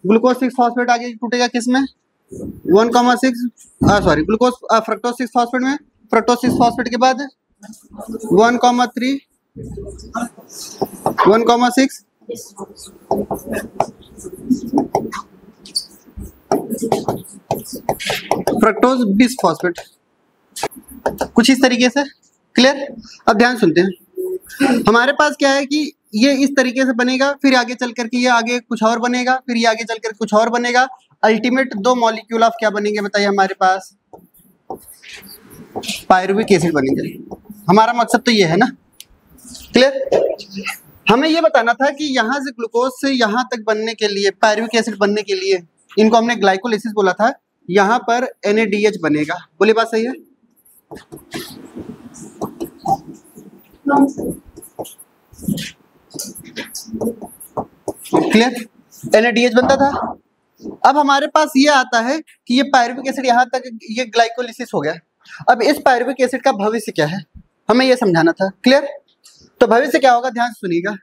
Glucose 6 phosphate आगे टूटेगा किसमें 1,6 सॉरी ग्लूकोज फ्रक्टोज 6 फॉस्फेट में, फ्रक्टोज 6 फॉस्फेट के बाद 1,3 1,6 फ्रक्टोज 20 फॉस्फेट, कुछ इस तरीके से। क्लियर। अब ध्यान सुनते हैं, हमारे पास क्या है कि ये इस तरीके से बनेगा, फिर आगे चल करके ये आगे कुछ और बनेगा, फिर ये आगे चल कर कुछ और बनेगा। अल्टीमेट 2 मॉलिक्यूल ऑफ क्या बनेंगे बताइए हमारे पास, पायरुविक एसिड बनेंगे। हमारा मकसद तो ये है ना। क्लियर। हमें ये बताना था कि यहाँ से ग्लूकोज से यहाँ तक बनने के लिए, पायरुविक एसिड बनने के लिए, इनको हमने ग्लाइकोलिसिस बोला था, यहाँ पर NADH बनेगा। बोलिए बात सही है। क्लियर। NADH बनता था। अब हमारे पास ये आता है कि ये पायरुविक एसिड यहाँ तक ये ग्लाइकोलिसिस हो गया। अब इस पायरुविक एसिड का भविष्य क्या है, हमें ये समझाना था। क्लियर। तो भविष्य क्या होगा, ध्यान सुनिएगा।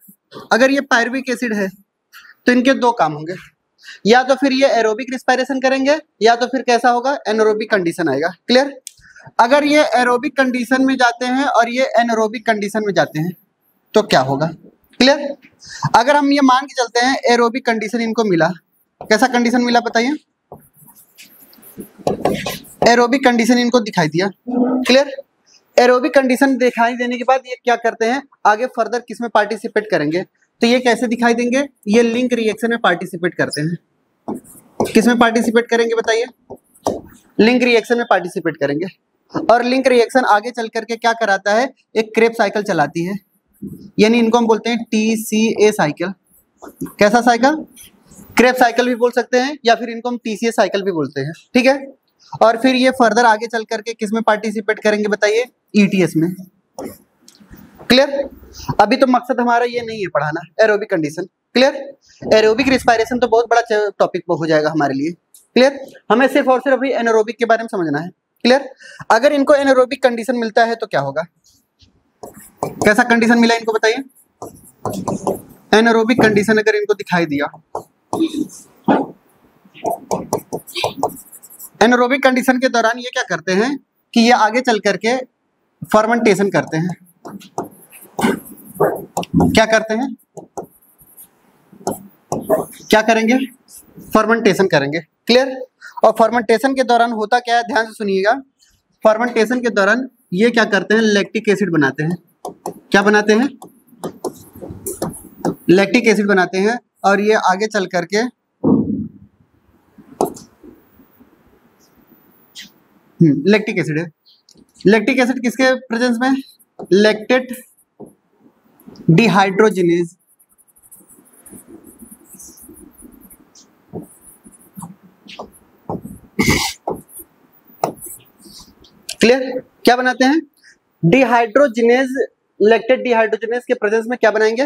अगर ये पायरुविक एसिड है तो इनके 2 काम होंगे, या तो फिर ये एरोबिक रिस्पायरेशन करेंगे, या तो फिर कैसा होगा, एनारोबिक कंडीशन आएगा। क्लियर। अगर ये एरोबिक कंडीशन में जाते हैं और ये एनारोबिक कंडीशन में जाते हैं तो क्या होगा। क्लियर। अगर हम ये मान के चलते हैं एरोबिक कंडीशन इनको मिला, कैसा कंडीशन मिला बताइए, एरोबिक कंडीशन इनको दिखाई दिया। क्लियर। एरोबिक कंडीशन दिखाई देने के बाद ये क्या करते हैं, आगे फर्दर किस में पार्टिसिपेट करेंगे, तो ये कैसे दिखाई देंगे, ये लिंक रिएक्शन में पार्टिसिपेट करते हैं। किस में पार्टिसिपेट करेंगे बताइए, लिंक रिएक्शन में पार्टिसिपेट करेंगे। और लिंक रिएक्शन आगे चल करके क्या कराता है, एक क्रेब साइकिल चलाती है, यानी इनको हम बोलते हैं TCA साइकिल। कैसा साइकिल, क्रेब साइकिल भी बोल सकते हैं, या फिर इनको हम TCA साइकिल भी बोलते हैं। ठीक है। और फिर ये फर्दर आगे चल करके किस में पार्टिसिपेट करेंगे बताइए, ETS में। क्लियर। अभी तो मकसद हमारा ये नहीं है पढ़ाना aerobic condition. Clear. Aerobic respiration तो बहुत बड़ा टॉपिक हो जाएगा हमारे लिए। क्लियर। हमें सिर्फ और सिर्फ अभी एनारोबिक के बारे में समझना है। क्लियर। अगर इनको एनारोबिक कंडीशन मिलता है तो क्या होगा, कैसा कंडीशन मिला इनको बताइए, एनारोबिक कंडीशन अगर इनको दिखाई दिया, एनारोबिक कंडीशन के दौरान ये क्या करते हैं कि ये आगे चल करके फर्मेंटेशन करते हैं। क्या करते हैं, क्या करेंगे, फर्मेंटेशन करेंगे। क्लियर। और फर्मेंटेशन के दौरान होता क्या है, ध्यान से सुनिएगा। फर्मेंटेशन के दौरान ये क्या करते हैं, लैक्टिक एसिड बनाते हैं। क्या बनाते हैं, लैक्टिक एसिड बनाते हैं। और ये आगे चल करके लैक्टिक एसिड है। लैक्टिक एसिड किसके प्रेजेंस में, लैक्टेट डिहाइड्रोजिनेज। क्लियर। क्या बनाते हैं, डिहाइड्रोजिनेज, लैक्टेट डिहाइड्रोजिनेज के प्रेजेंस में क्या बनाएंगे,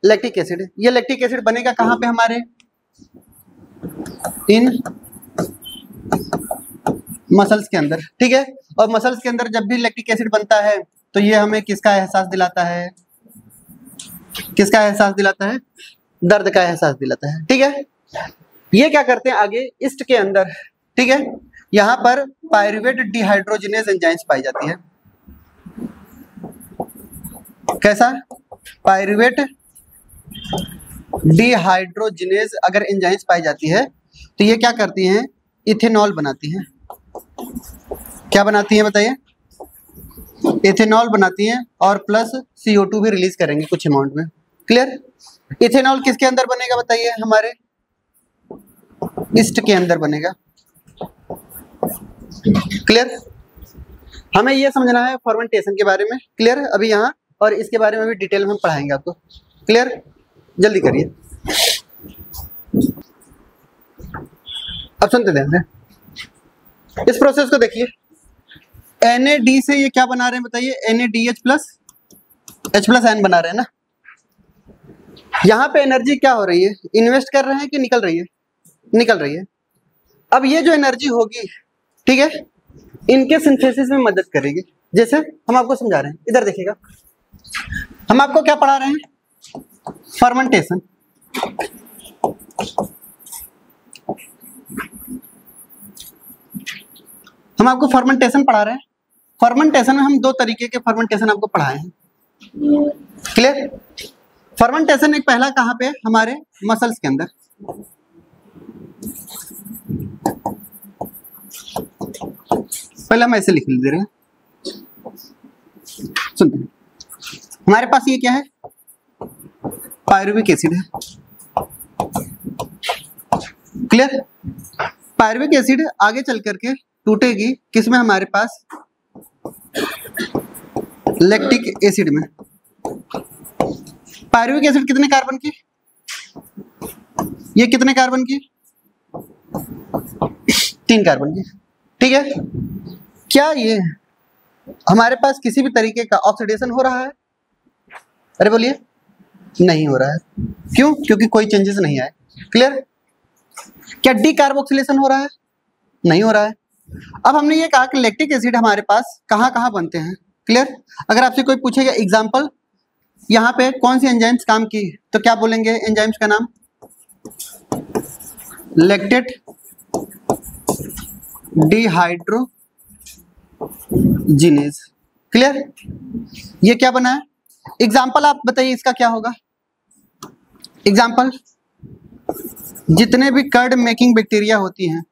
लैक्टिक एसिड। ये लैक्टिक एसिड बनेगा कहां पे हमारे, इन मसल्स के अंदर। ठीक है। और मसल्स के अंदर जब भी लैक्टिक एसिड बनता है तो ये हमें किसका एहसास दिलाता है, किसका एहसास दिलाता है, दर्द का एहसास दिलाता है। ठीक है। ये क्या करते हैं आगे ईस्ट के अंदर, ठीक है, यहां पर पायरुवेट डिहाइड्रोजिनेज एंजाइम्स पाई जाती है। कैसा, पायरुवेट डिहाइड्रोजिनेज अगर एंजाइम्स पाई जाती है तो ये क्या करती हैं, इथेनॉल बनाती हैं। क्या बनाती हैं बताइए, इथेनॉल बनाती हैं और प्लस CO2 भी रिलीज करेंगे कुछ अमाउंट में। क्लियर। इथेनॉल किसके अंदर बनेगा बताइए, हमारे ईस्ट के अंदर बनेगा। क्लियर। हमें यह समझना है फर्मेंटेशन के बारे में। क्लियर। अभी यहाँ और इसके बारे में भी डिटेल में हम पढ़ाएंगे आपको। क्लियर। जल्दी करिए। अब सुनते ध्यान से इस प्रोसेस को देखिए। NAD से ये क्या बना रहे हैं बताइए, NADH प्लस H+N बना रहे हैं ना। यहाँ पे एनर्जी क्या हो रही है, इन्वेस्ट कर रहे हैं कि निकल रही है, निकल रही है। अब ये जो एनर्जी होगी, ठीक है, इनके सिंथेसिस में मदद करेगी। जैसे हम आपको समझा रहे हैं, इधर देखिएगा, हम आपको क्या पढ़ा रहे हैं, फर्मेंटेशन। हम आपको फर्मेंटेशन पढ़ा रहे हैं। फर्मेंटेशन में हम दो तरीके के फर्मेंटेशन आपको पढ़ाए हैं। क्लियर? फर्मेंटेशन एक पहला कहाँ पे, हमारे मसल्स के अंदर। पहले हम ऐसे लिख दे रहे हैं, सुनते हैं। हमारे पास ये क्या है, पायरुविक एसिड है। क्लियर? पायरुविक एसिड आगे चल करके टूटेगी किसमें, हमारे पास लैक्टिक एसिड में। पायरुविक एसिड कितने कार्बन की, ये कितने कार्बन की, 3 कार्बन की। ठीक है? क्या ये हमारे पास किसी भी तरीके का ऑक्सीडेशन हो रहा है? अरे बोलिए, नहीं हो रहा है। क्यों? क्योंकि कोई चेंजेस नहीं आए। क्लियर? क्या डीकार्बोक्सिलेशन हो रहा है? नहीं हो रहा है। अब हमने ये कहा कि लैक्टिक एसिड हमारे पास कहाँ कहाँ बनते हैं। क्लियर? अगर आपसे कोई पूछेगा एग्जाम्पल, यहाँ पे कौन सी एंजाइम्स काम की, तो क्या बोलेंगे एंजाइम्स का नाम? Lactate dehydrogenase. क्लियर? ये क्या बना है? एग्जाम्पल आप बताइए इसका क्या होगा। एग्जाम्पल, जितने भी कर्ड मेकिंग बैक्टीरिया होती हैं,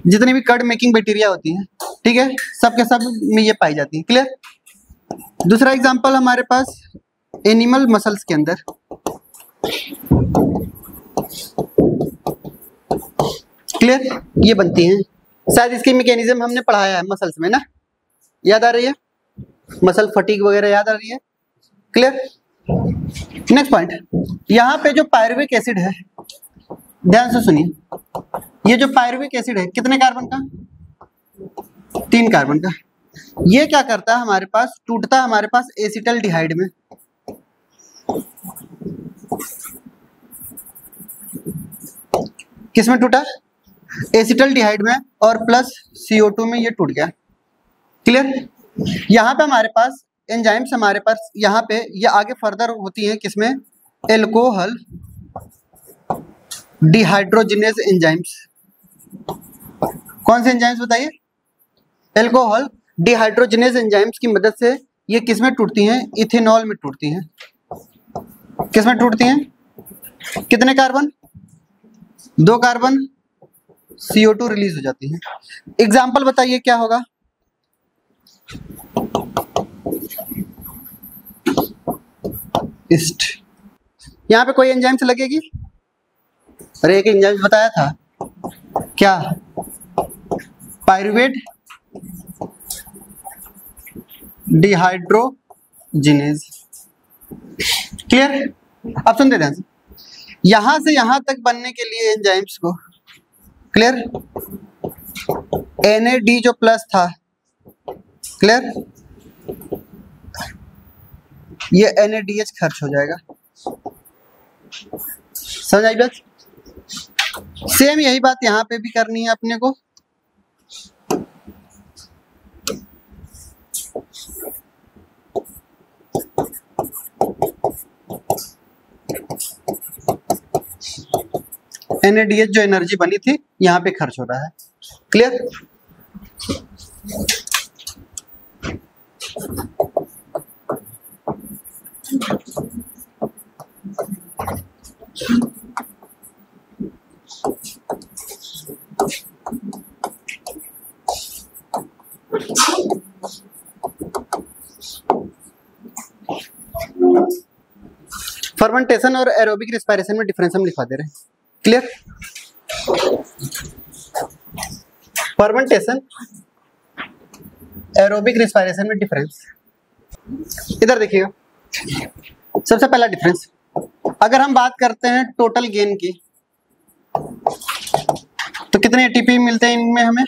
जितने भी कर्ड मेकिंग बैक्टीरिया होती हैं, ठीक है, सब के सब में ये पाई जाती है। क्लियर? दूसरा एग्जाम्पल हमारे पास एनिमल मसल्स के अंदर। क्लियर? ये बनती हैं। शायद इसकी मैकेनिज्म हमने पढ़ाया है मसल्स में ना, याद आ रही है? मसल फटीग वगैरह याद आ रही है? क्लियर? नेक्स्ट पॉइंट, यहाँ पे जो पायरुविक एसिड है, ध्यान से सुनिए, ये जो पायरुविक एसिड है कितने कार्बन का? 3 कार्बन का। ये क्या करता है, हमारे पास टूटता है हमारे पास एसिटल्डिहाइड में। किसमें टूटा? एसिटल्डिहाइड में, और प्लस CO2 में ये टूट गया। क्लियर? यहाँ पे हमारे पास एंजाइम्स, हमारे पास यहाँ पे ये आगे फर्दर होती हैं किसमें? Alcohol dehydrogenase enzymes. कौन से एंजाइम्स बताइए? एल्कोहल डिहाइड्रोजिनेज एंजाइम्स की मदद से ये किसमें टूटती हैं? इथेनॉल में टूटती हैं। किसमें टूटती हैं? कितने कार्बन? 2 कार्बन, CO2 रिलीज हो जाती है। एग्जाम्पल बताइए क्या होगा? ईस्ट। यहाँ पे कोई एंजाइम्स लगेगी? अरे एक एंजाइम्स बताया था, क्या? Pyruvate dehydrogenase. क्लियर? अब सुनते ध्यान से, यहां से यहां तक बनने के लिए एंजाइम्स को, क्लियर, NAD जो प्लस था, क्लियर, ये NADH खर्च हो जाएगा। समझ आई बात? सेम यही बात यहां पे भी करनी है अपने को। NADH जो एनर्जी बनी थी यहाँ पे खर्च हो रहा है। क्लियर? फर्मेंटेशन और एरोबिक रेस्पिरेशन में डिफरेंस हम लिखवा दे रहे हैं। क्लियर? फर्मेंटेशन, एरोबिक रेस्पिरेशन में डिफरेंस, इधर देखिएगा। सबसे पहला डिफरेंस, अगर हम बात करते हैं टोटल गेन की, तो कितने एटीपी मिलते हैं इनमें? हमें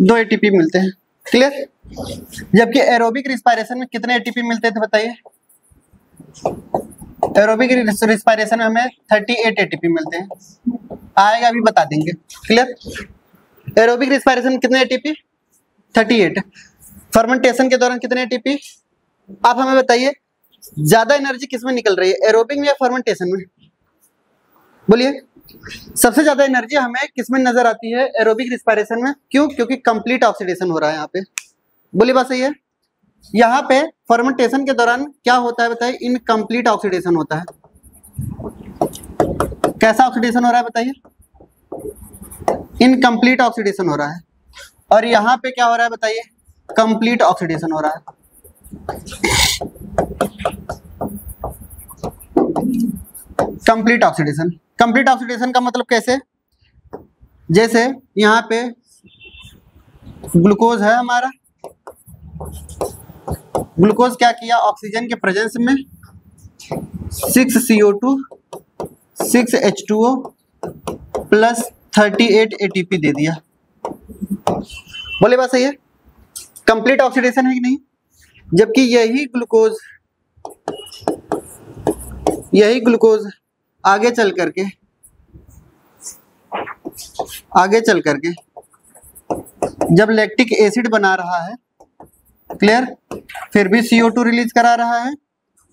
2 एटीपी मिलते हैं। क्लियर? जबकि एरोबिक रेस्पिरेशन में कितने एटीपी मिलते थे बताइए? एरोबिक रेस्पिरेशन में हमें 38 एटीपी मिलते हैं। आएगा अभी बता देंगे। क्लियर? एरोबिक रेस्पिरेशन में कितने एटीपी? 38। फर्मेंटेशन के दौरान कितने एटीपी? आप हमें बताइए, ज्यादा एनर्जी किसमें निकल रही है, एरोबिक में या फर्मेंटेशन में? बोलिए। सबसे ज्यादा एनर्जी हमें किसमें नजर आती है? एरोबिक रिस्पायरेशन में। क्यों? क्योंकि कंप्लीट ऑक्सीडेशन हो रहा है यहाँ पे। बोली बात सही है। यहाँ पे फर्मेंटेशन के दौरान क्या होता है बताइए? इनकम्प्लीट ऑक्सीडेशन होता है। कैसा ऑक्सीडेशन हो रहा है बताइए? इनकम्प्लीट ऑक्सीडेशन हो रहा है। और यहाँ पे क्या हो रहा है बताइए? कंप्लीट ऑक्सीडेशन हो रहा है। Complete oxidation. कंप्लीट ऑक्सीडेशन का मतलब कैसे? जैसे यहाँ पे ग्लूकोज है हमारा, ग्लूकोज क्या किया? ऑक्सीजन के प्रेजेंस में 6CO2 6H2O प्लस 38 ATP दे दिया। बोले बात सही है? कंप्लीट ऑक्सीडेशन है कि नहीं? जबकि यही ग्लूकोज आगे चल करके जब लैक्टिक एसिड बना रहा है, क्लियर, फिर भी CO2 रिलीज करा रहा है,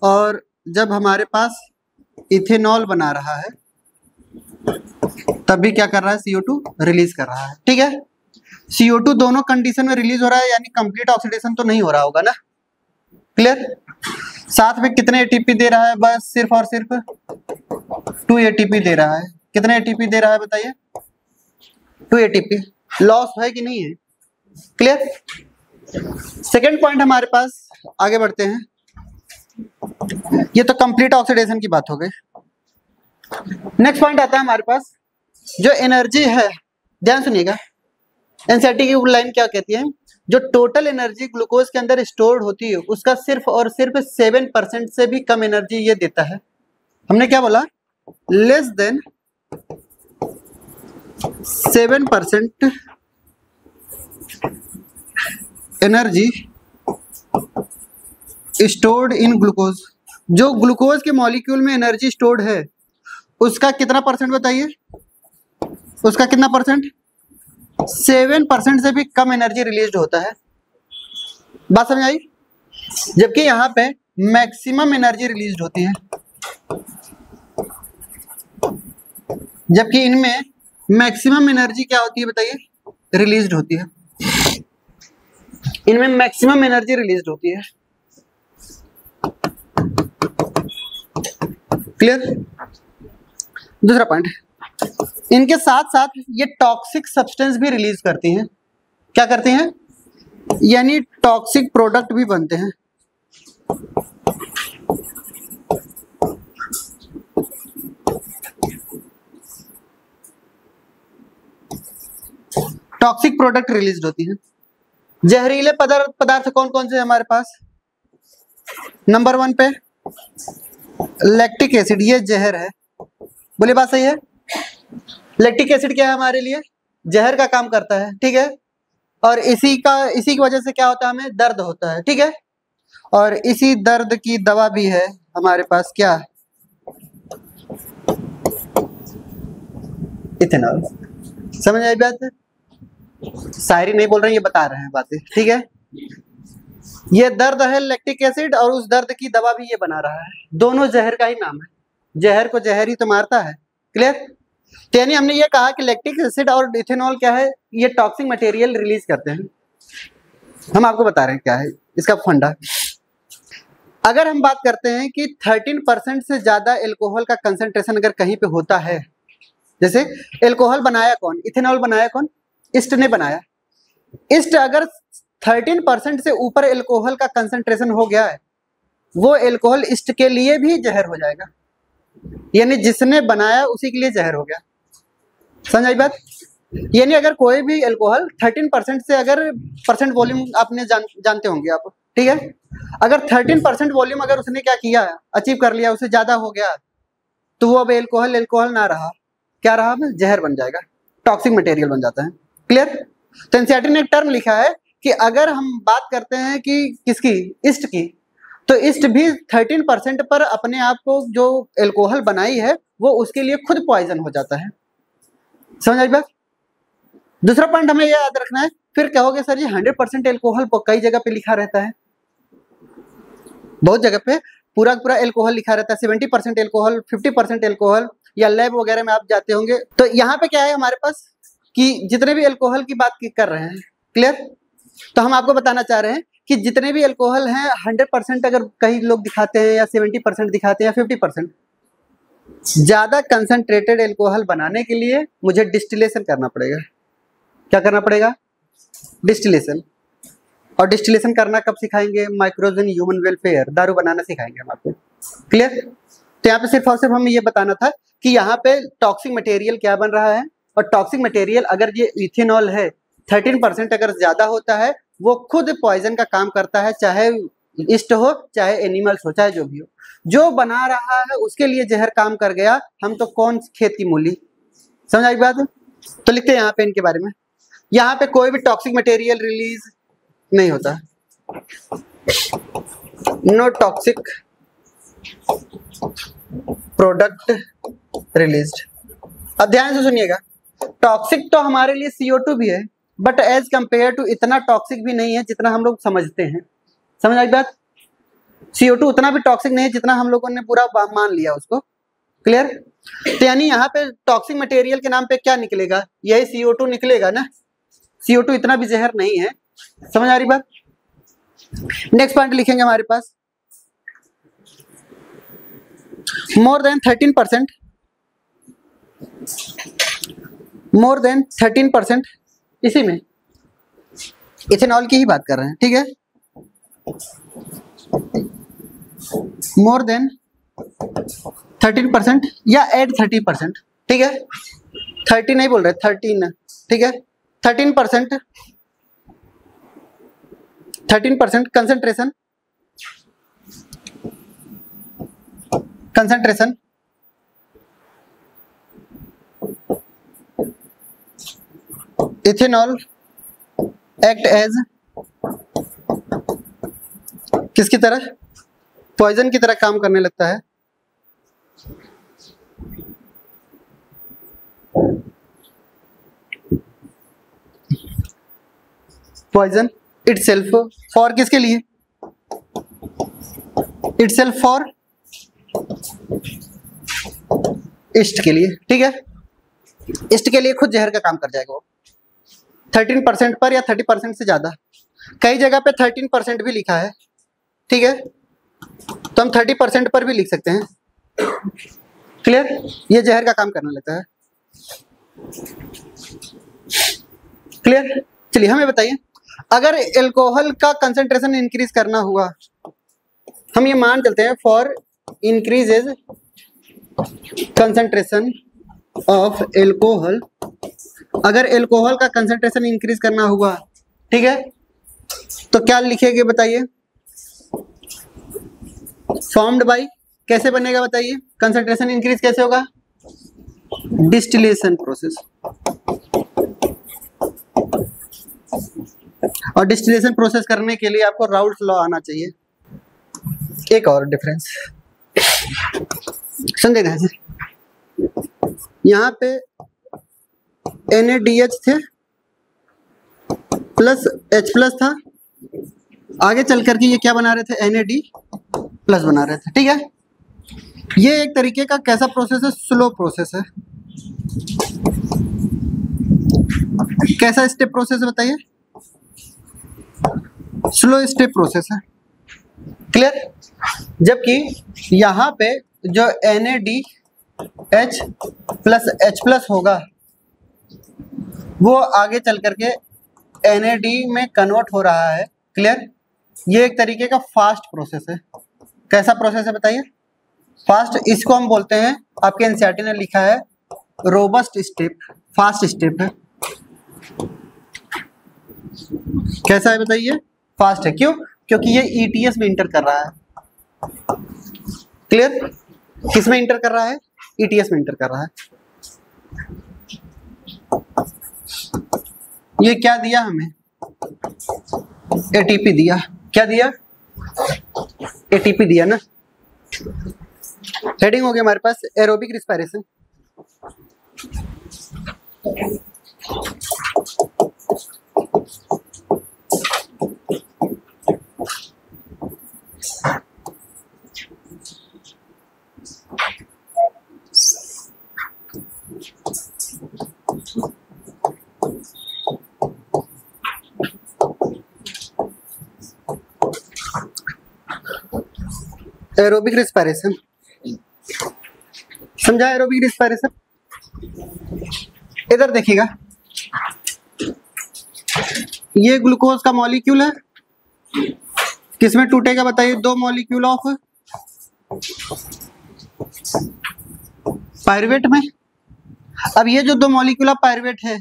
और जब हमारे पास इथेनॉल बना रहा है तब भी क्या कर रहा है? CO2 रिलीज कर रहा है। ठीक है, CO2 दोनों कंडीशन में रिलीज हो रहा है, यानी कंप्लीट ऑक्सीडेशन तो नहीं हो रहा होगा ना। क्लियर। साथ में कितने ATP दे रहा है? बस सिर्फ और सिर्फ 2 ATP दे रहा है। कितने ATP दे रहा है बताइए? 2 ATP। लॉस है कि नहीं है? क्लियर। सेकेंड पॉइंट हमारे पास, आगे बढ़ते हैं। ये तो कंप्लीट ऑक्सीडेशन की बात हो गई। नेक्स्ट पॉइंट आता है हमारे पास, जो एनर्जी है, ध्यान सुनिएगा। एनसीईआरटी की लाइन क्या कहती है? जो टोटल एनर्जी ग्लूकोज के अंदर स्टोर्ड होती है उसका सिर्फ और सिर्फ 7% से भी कम एनर्जी ये देता है। हमने क्या बोला? Less than 7% energy stored in glucose. जो ग्लूकोज के मॉलिक्यूल में एनर्जी स्टोर्ड है उसका कितना परसेंट बताइए? उसका कितना परसेंट? 7% से भी कम एनर्जी रिलीज होता है। बात समझ आई? जबकि यहाँ पे मैक्सिमम एनर्जी रिलीज होती है, जबकि इनमें मैक्सिमम एनर्जी क्या होती है बताइए? रिलीज होती है। इनमें मैक्सिमम एनर्जी रिलीज होती है। क्लियर। दूसरा पॉइंट, इनके साथ साथ ये टॉक्सिक सब्सटेंस भी रिलीज करती हैं। क्या करती हैं? यानी टॉक्सिक प्रोडक्ट भी बनते हैं। टॉक्सिक प्रोडक्ट रिलीज होती हैं। जहरीले पदार्थ कौन कौन से हमारे पास? नंबर 1 पे लैक्टिक एसिड, ये जहर है। बोले बात सही है? लैक्टिक एसिड क्या है हमारे लिए? जहर का काम करता है। ठीक है, और इसी की वजह से क्या होता है? हमें दर्द होता है। ठीक है, और इसी दर्द की दवा भी है हमारे पास, क्या? इथेनॉल। समझ आई बात? शायरी नहीं बोल रहे हैं, ये बता रहे हैं बातें। ठीक है, ये दर्द है लैक्टिक एसिड, और उस दर्द की दवा भी ये बना रहा है। दोनों जहर का ही नाम है। जहर को जहर ही तो मारता है। क्लियर। तो यानी हमने ये कहा कि लैक्टिक एसिड और इथेनॉल क्या है? ये टॉक्सिक मटेरियल रिलीज करते हैं। हम आपको बता रहे हैं क्या है इसका फंडा। अगर हम बात करते हैं कि 13% से ज्यादा एल्कोहल का कंसंट्रेशन अगर कहीं पे होता है, जैसे एल्कोहल बनाया कौन? इथेनॉल बनाया कौन? ईस्ट ने बनाया। ईस्ट अगर 13% से ऊपर एल्कोहल का कंसंट्रेशन हो गया है, वो एल्कोहल ईस्ट के लिए भी जहर हो जाएगा। यानी जिसने बनाया उसी के लिए जहर हो गया। समझ आई बात? यानी अगर कोई भी एल्कोहल 13% से, अगर परसेंट वॉल्यूम आपने जानते होंगे आप, ठीक है, अगर 13% वॉल्यूम अगर उसने क्या किया, अचीव कर लिया, उससे ज्यादा हो गया, तो वो अब एल्कोहल ना रहा, क्या रहा? जहर बन जाएगा, टॉक्सिक मटेरियल बन जाता है। क्लियर। तो एनसीईआरटी ने एक टर्म लिखा है कि अगर हम बात करते हैं कि किसकी? ईस्ट की, तो ईस्ट भी 13% पर अपने आप को जो एल्कोहल बनाई है वो उसके लिए खुद पॉइजन हो जाता है। समझ आई बात? दूसरा पॉइंट हमें ये याद रखना है। फिर कहोगे सर जी 100% एल्कोहल कई जगह पे लिखा रहता है, बहुत जगह पे पूरा एल्कोहल लिखा रहता है, 70% एल्कोहल, 50% एल्कोहल, या लैब वगैरह में आप जाते होंगे। तो यहाँ पे क्या है हमारे पास कि जितने भी अल्कोहल की बात कर रहे हैं, क्लियर, तो हम आपको बताना चाह रहे हैं कि जितने भी अल्कोहल हैं 100% अगर कई लोग दिखाते हैं या 70% दिखाते हैं या 50%, ज्यादा कंसंट्रेटेड अल्कोहल बनाने के लिए मुझे डिस्टिलेशन करना पड़ेगा। क्या करना पड़ेगा? डिस्टिलेशन। और डिस्टिलेशन करना कब सिखाएंगे? माइक्रोजन ह्यूमन वेलफेयर, दारू बनाना सिखाएंगे हम आपको, क्लियर। तो यहाँ पे सिर्फ और सिर्फ हमें ये बताना था कि यहाँ पे टॉक्सिक मटेरियल क्या बन रहा है, और टॉक्सिक मटेरियल अगर ये इथेनॉल है 13% अगर ज्यादा होता है, वो खुद पॉइजन का काम करता है, चाहे ईस्ट हो चाहे एनिमल्स हो चाहे जो भी हो। जो बना रहा है उसके लिए जहर काम कर गया, हम तो कौन खेत की मूली। समझ आई बात? तो लिखते हैं यहाँ पे इनके बारे में, यहाँ पे कोई भी टॉक्सिक मटेरियल रिलीज नहीं होता, नो टॉक्सिक प्रोडक्ट रिलीज्ड। अब ध्यान से सुनिएगा, टॉक्सिक तो हमारे लिए CO2 भी है, बट एज कंपेयर टू इतना टॉक्सिक भी नहीं है जितना हम लोग समझते हैं। समझ आई बात? CO2 उतना भी टॉक्सिक नहीं है जितना हम लोगों ने पूरा मान लिया उसको, क्लियर। तो यानी यहाँ पे टॉक्सिक मटेरियल के नाम पे क्या निकलेगा? यही CO2 निकलेगा ना। CO2 इतना भी जहर नहीं है। समझ आ रही बात? नेक्स्ट पॉइंट लिखेंगे हमारे पास, मोर देन 13%, इसी में इथेनॉल की ही बात कर रहे हैं, ठीक है। मोर देन 13% या एट 30%, ठीक है। 30 नहीं बोल रहे, 13, ठीक है। 13% कंसंट्रेशन इथेनॉल एक्ट एज किसकी तरह? पॉइजन की तरह काम करने लगता है। पॉइजन इटसेल्फ फॉर किसके लिए? इटसेल्फ फॉर ईस्ट के लिए, ठीक है। ईस्ट के लिए खुद जहर का काम कर जाएगा वो 13% पर या 30% से ज्यादा। कई जगह पे 13% भी लिखा है, ठीक है, तो हम 30% पर भी लिख सकते हैं, क्लियर। ये जहर का काम करने लगता है, क्लियर। चलिए हमें बताइए, अगर अल्कोहल का कंसंट्रेशन इंक्रीज करना हुआ, हम ये मान चलते हैं for increases concentration of alcohol, अगर एल्कोहल का कंसंट्रेशन इंक्रीज करना हुआ, ठीक है, तो क्या लिखेंगे बताइए? फॉर्म्ड बाय, कैसे बनेगा बताइए? कंसंट्रेशन इंक्रीज कैसे होगा? Distillation process. और डिस्टिलेशन प्रोसेस करने के लिए आपको राउल्ट्स लॉ आना चाहिए। एक और डिफरेंस समझेगा सर, यहाँ पे NaDH थे प्लस H प्लस था, आगे चल करके ये क्या बना रहे थे? NaD प्लस बना रहे थे, ठीक है। ये एक तरीके का कैसा प्रोसेस है? स्लो प्रोसेस है। कैसा स्टेप प्रोसेस है बताइए? स्लो स्टेप प्रोसेस है, क्लियर। जबकि यहाँ पे जो NaDH प्लस H प्लस होगा वो आगे चल करके NaD में कन्वर्ट हो रहा है, क्लियर। ये एक तरीके का फास्ट प्रोसेस है। कैसा प्रोसेस है बताइए? फास्ट। इसको हम बोलते हैं, आपके एनसीईआरटी ने लिखा है रोबस्ट स्टेप, फास्ट स्टेप है। कैसा है बताइए? फास्ट है। क्यों? क्योंकि ये ETS में इंटर कर रहा है, क्लियर। किस में इंटर कर रहा है? ETS में इंटर कर रहा है। ये क्या दिया हमें? ATP दिया। क्या दिया? ATP दिया ना। हेडिंग हो गया हमारे पास एरोबिक रिस्पायरेशन। एरोबिक रिस्पायरेशन, समझा एरोबिक रिस्पायरेशन? इधर देखिएगा, ये ग्लूकोज का मॉलिक्यूल है, किसमें टूटेगा बताइए? 2 मॉलिक्यूल ऑफ पायरुवेट में। अब ये जो 2 मॉलिक्यूल ऑफ पायरुवेट है,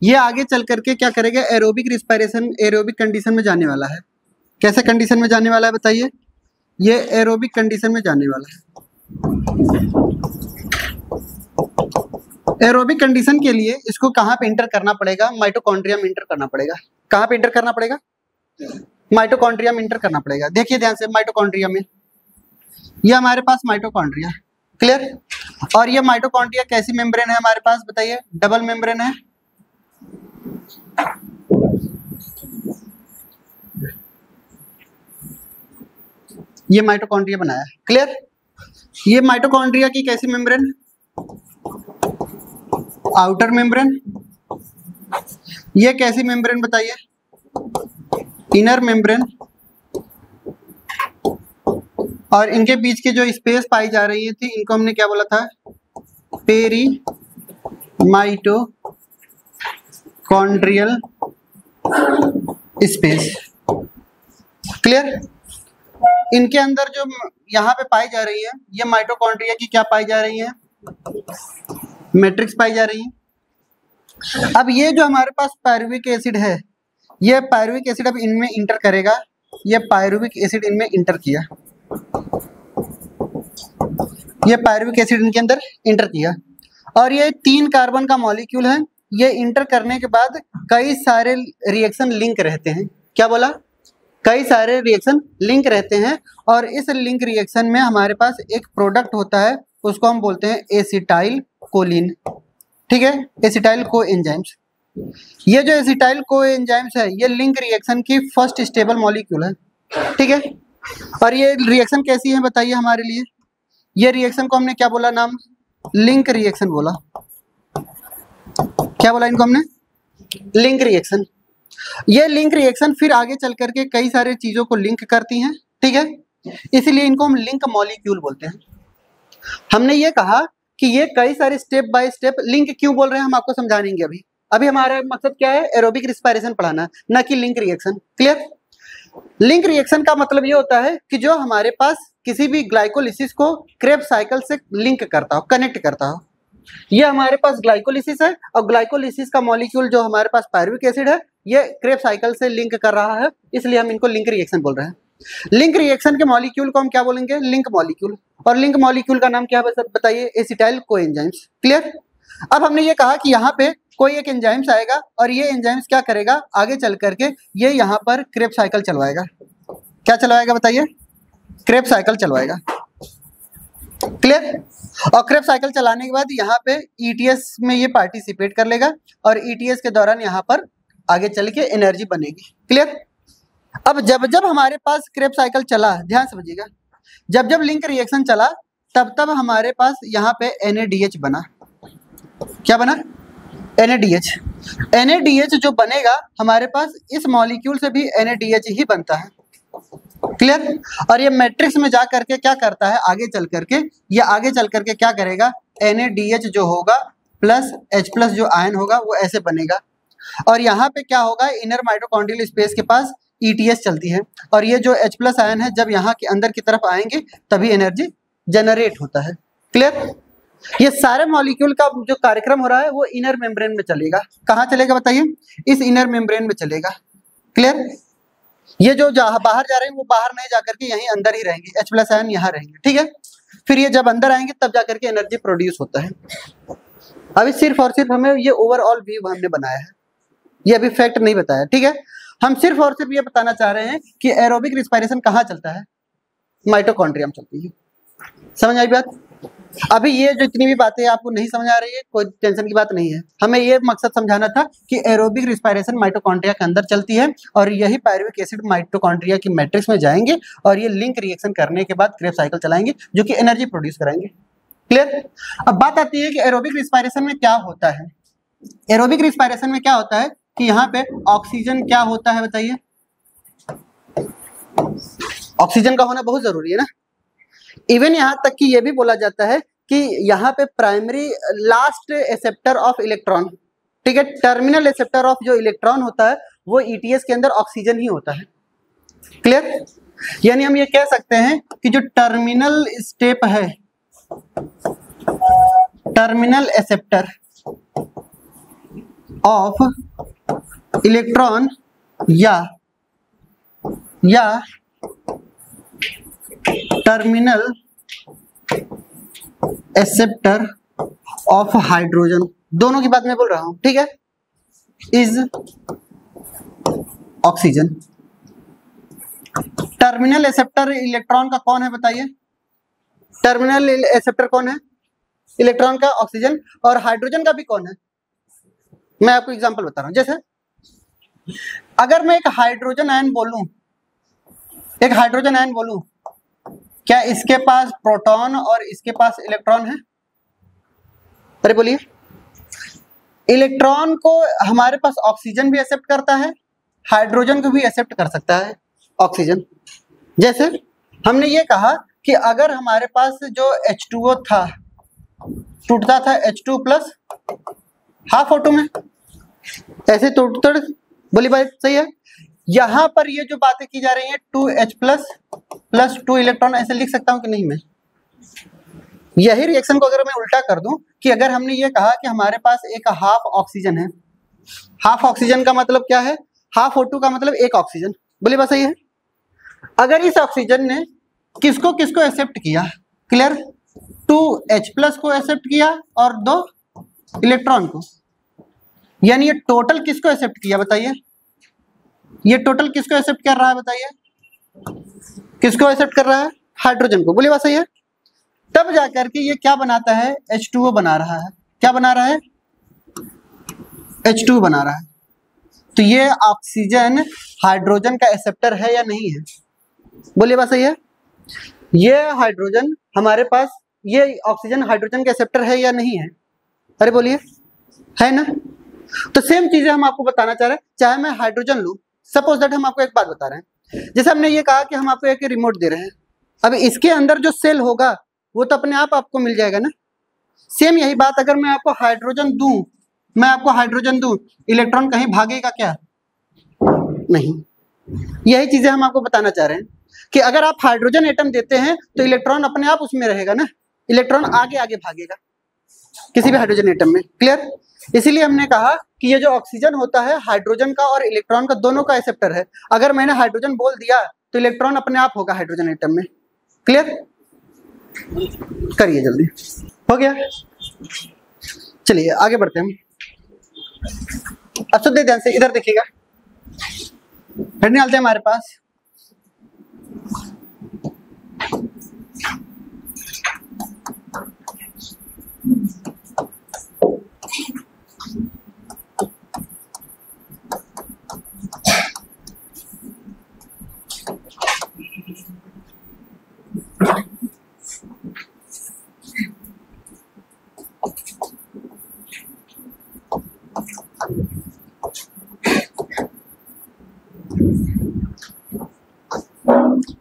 ये आगे चल करके क्या करेगा? एरोबिक रिस्पायरेशन, एरोबिक कंडीशन में जाने वाला है। कैसे कंडीशन में जाने वाला है बताइए? ये एरोबिक कंडीशन में जाने वाला है। एरोबिक कंडीशन के लिए इसको कहाँ पे इंटर करना पड़ेगा? माइटोकॉन्ड्रिया में इंटर करना पड़ेगा। कहाँ पे इंटर करना पड़ेगा? माइटोकॉन्ड्रिया में इंटर करना पड़ेगा। देखिए ध्यान से, माइटोकॉन्ड्रिया में, ये हमारे पास माइटोकॉन्ड्रिया, क्लियर? और ये माइटोकॉन्ड्रिया कैसी मेम्ब्रेन है हमारे पास बताइए? डबल मेम्ब्रेन है। ये माइटोकॉन्ड्रिया बनाया है, क्लियर? ये माइटोकॉन्ड्रिया की कैसी मेम्ब्रेन? Outer membrane. ये कैसी मेम्ब्रेन बताइए? Inner membrane. और इनके बीच की जो स्पेस पाई जा रही थी, इनको हमने क्या बोला था? Perimitochondrial space, clear? इनके अंदर जो यहाँ पे पाई जा रही है, ये माइटोकॉन्ड्रिया की क्या पाई जा रही है? मैट्रिक्स पाई जा रही है। अब ये जो हमारे पास पायरुविक एसिड है, ये पायरुविक एसिड अब इनमें इंटर करेगा। ये पायरुविक एसिड इनमें इंटर किया, ये पायरुविक एसिड इनके अंदर इंटर किया, और ये 3 कार्बन का मॉलिक्यूल है। ये इंटर करने के बाद कई सारे रिएक्शन लिंक रहते हैं। क्या बोला? कई सारे रिएक्शन लिंक रहते हैं, और इस लिंक रिएक्शन में हमारे पास एक प्रोडक्ट होता है, उसको हम बोलते हैं एसिटाइल कोलिन, ठीक है? Acetyl coenzymes. ये जो एसिटाइल कोएंजाइम्स है, ये लिंक रिएक्शन की फर्स्ट स्टेबल मॉलिक्यूल है, ठीक है? और ये रिएक्शन कैसी है बताइए हमारे लिए? ये रिएक्शन को हमने क्या बोला नाम? लिंक रिएक्शन बोला। क्या बोला इनको हमने? Link reaction. ये लिंक रिएक्शन फिर आगे चल करके कई सारे चीजों को लिंक करती हैं, ठीक है? इसीलिए इनको हम लिंक मॉलिक्यूल बोलते हैं। हमने ये कहा कि ये कई सारे स्टेप बाय स्टेप लिंक क्यों बोल रहे हैं, हम आपको समझाएंगे। अभी हमारा मकसद क्या है? एरोबिक रिस्पायरेशन पढ़ाना, ना कि link reaction, clear? Link reaction का मतलब ये होता है कि जो हमारे पास किसी भी ग्लाइकोलिसिस को क्रेब्स साइकिल से लिंक करता हो, कनेक्ट करता हो। ये हमारे पास ग्लाइकोलिसिस है, और ग्लाइकोलिसिस का मॉलिक्यूल जो हमारे पास पायरुविक एसिड है, ये क्रेब्स साइकिल से लिंक कर रहा है, इसलिए हम इनको लिंक रिएक्शन बोल रहे हैं। लिंक रिएक्शन के मॉलिक्यूल को हम क्या बोलेंगे? Link molecule. और लिंक मॉलिक्यूल का नाम क्या बताइए? Acetyl coenzymes, clear? अब हमने ये कहा कि यहाँ पे कोई एक एंजाइम्स आएगा, और ये एंजाइम्स क्या करेगा? आगे चल करके ये यहाँ पर क्रेब्स साइकिल चलवाएगा। क्या चलवाएगा बताइए? क्रेब्स साइकिल चलवाएगा, क्लियर? और क्रेब्स साइकिल चलाने के बाद यहाँ पे ईटीएस में ये पार्टिसिपेट कर लेगा, और ईटीएस के दौरान यहाँ पर आगे चल के एनर्जी बनेगी, क्लियर? अब जब जब हमारे पास क्रेब्स साइकिल चला, ध्यान समझिएगा, जब जब लिंक रिएक्शन चला, तब तब हमारे पास यहाँ पे NADH बना। क्या बना? NADH। NADH जो बनेगा हमारे पास, इस मॉलिक्यूल से भी NADH ही बनता है, क्लियर? और ये मैट्रिक्स में जा करके क्या करता है? आगे चल करके ये आगे चल करके क्या करेगा? NADH जो होगा प्लस H+ जो आयन होगा वो ऐसे बनेगा, और यहाँ पे क्या होगा? इनर माइटोकॉन्ड्रियल स्पेस के पास ETS चलती है, और ये जो H+ आयन है जब यहाँ के अंदर की तरफ आएंगे तभी एनर्जी जनरेट होता है, क्लियर? ये सारे मॉलिक्यूल का जो कार्यक्रम हो रहा है वो इनर मेम्ब्रेन में चलेगा। कहाँ चलेगा बताइए? इस इनर मेम्ब्रेन में चलेगा, क्लियर? ये जो बाहर जा रहे हैं वो बाहर नहीं जाकर के यहीं अंदर ही रहेंगे, H+ आयन यहाँ रहेंगे, ठीक है? फिर ये जब अंदर आएंगे तब जाकर के एनर्जी प्रोड्यूस होता है। अभी सिर्फ और सिर्फ हमें ये ओवरऑल व्यू हमने बनाया है, ये अभी फैक्ट नहीं बताया, ठीक है? हम सिर्फ और सिर्फ ये बताना चाह रहे हैं कि एरोबिक रिस्पायरेशन कहाँ चलता है? माइटोकॉन्ड्रिया में चलती है। समझ आई बात? अभी ये जो इतनी भी बातें आपको नहीं समझ आ रही है, कोई टेंशन की बात नहीं है। हमें ये मकसद समझाना था कि एरोबिक रिस्पायरेशन माइटोकॉन्ड्रिया के अंदर चलती है, और यही पायरुविक एसिड माइटोकॉन्ड्रिया की मैट्रिक्स में जाएंगे, और ये लिंक रिएक्शन करने के बाद क्रेब्स साइकिल चलाएंगे, जो कि एनर्जी प्रोड्यूस कराएंगे, क्लियर? अब बात आती है कि एरोबिक रिस्पायरेशन में क्या होता है। एरोबिक रिस्पायरेशन में क्या होता है कि यहाँ पे ऑक्सीजन क्या होता है बताइए? ऑक्सीजन का होना बहुत जरूरी है ना, इवन यहाँ तक कि ये भी बोला जाता है कि यहाँ पे primary last acceptor of electron, ठीक है, टर्मिनल एक्सेप्टर ऑफ जो इलेक्ट्रॉन होता है वो ईटीएस के अंदर ऑक्सीजन ही होता है। क्लियर? यानी हम ये कह सकते हैं कि जो टर्मिनल स्टेप है, टर्मिनल एक्सेप्टर ऑफ इलेक्ट्रॉन या टर्मिनल एक्सेप्टर ऑफ हाइड्रोजन, दोनों की बात मैं बोल रहा हूं, ठीक है, is oxygen. Terminal acceptor electron का कौन है बताइए? टर्मिनल एक्सेप्टर कौन है? इलेक्ट्रॉन का, ऑक्सीजन। और हाइड्रोजन का भी कौन है? मैं आपको एग्जांपल बता रहा हूं। जैसे अगर मैं एक हाइड्रोजन आयन बोलूं, क्या इसके पास प्रोटॉन और इसके पास इलेक्ट्रॉन है? अरे बोलिए। इलेक्ट्रॉन को हमारे पास ऑक्सीजन भी एक्सेप्ट करता है, हाइड्रोजन को भी एक्सेप्ट कर सकता है ऑक्सीजन। जैसे हमने ये कहा कि अगर हमारे पास जो H2O था, टूटता था H2 प्लस हाफ O2 में, ऐसे टूट, बोली बात सही है। यहां पर ये जो बातें की जा रही है 2H प्लस 2 इलेक्ट्रॉन, ऐसे लिख सकता हूं कि नहीं मैं? यही रिएक्शन को अगर मैं उल्टा कर दूं कि अगर हमने ये कहा कि हमारे पास एक हाफ ऑक्सीजन है, हाफ ऑक्सीजन का मतलब क्या है? हाफ O2 का मतलब एक ऑक्सीजन, बोली बात सही है। अगर इस ऑक्सीजन ने किसको किसको एक्सेप्ट किया? क्लियर? 2H प्लस को एक्सेप्ट किया और 2 इलेक्ट्रॉन को, यानी ये टोटल किसको एक्सेप्ट किया बताइए? ये टोटल किसको एक्सेप्ट कर रहा है बताइए? किसको एक्सेप्ट कर रहा है? हाइड्रोजन को, बोलिए बात सही है। तब जाकर के ये क्या बनाता है? H2O बना रहा है। क्या बना रहा है? H2O बना रहा है। तो ये ऑक्सीजन हाइड्रोजन का एक्सेप्टर है या नहीं है? बोलिए बात सही है। ये हाइड्रोजन हमारे पास, ये ऑक्सीजन हाइड्रोजन का एक्सेप्टर है या नहीं है? अरे बोलिए, है ना? तो सेम चीजें हम आपको बताना चाह रहे हैं। चाहे मैं हाइड्रोजन लूं, सपोज दैट हम आपको एक बात बता रहे हैं, जैसे हमने ये कहा कि हम आपको एक रिमोट दे रहे हैं, अब इसके अंदर जो सेल होगा वो तो अपने आप आपको मिल जाएगा ना। सेम यही बात अगर मैं आपको हाइड्रोजन दूं, इलेक्ट्रॉन कहीं भागेगा क्या? नहीं। यही चीजें हम आपको बताना चाह रहे हैं कि अगर आप हाइड्रोजन एटम देते हैं तो इलेक्ट्रॉन अपने आप उसमें रहेगा ना, इलेक्ट्रॉन आगे आगे भागेगा किसी भी हाइड्रोजन एटम में। क्लियर? इसीलिए हमने कहा कि ये जो ऑक्सीजन होता है हाइड्रोजन का और इलेक्ट्रॉन का दोनों का एक्सेप्टर है। अगर मैंने हाइड्रोजन बोल दिया तो इलेक्ट्रॉन अपने आप होगा हाइड्रोजन एटम में। क्लियर? करिए जल्दी, हो गया। चलिए आगे बढ़ते हैं। अब सुन ध्यान से, इधर देखिएगा, हेड निकालते हैं हमारे पास।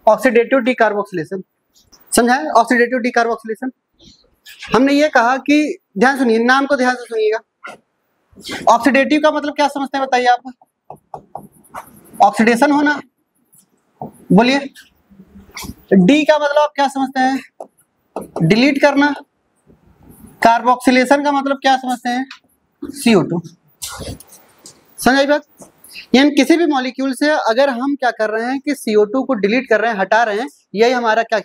ऑक्सीडेटिव डीकार्बोक्सिलेशन, समझा है? ऑक्सीडेटिव डीकार्बोक्सिलेशन हमने ये कहा कि, ध्यान सुनिए, नाम को ध्यान से सुनिएगा। ऑक्सीडेटिव का मतलब क्या समझते हैं बताइए आप? ऑक्सीडेशन होना, बोलिए। डी का मतलब आप क्या समझते हैं? डिलीट करना। कार्बोक्सिलेशन का मतलब क्या समझते हैं? CO2। समझ आई बात? यानी किसी भी मॉलिक्यूल से अगर हम क्या कर रहे हैं कि CO2 को डिलीट कर रहे हैं, हटा रहे हैं, यही हमारा क्या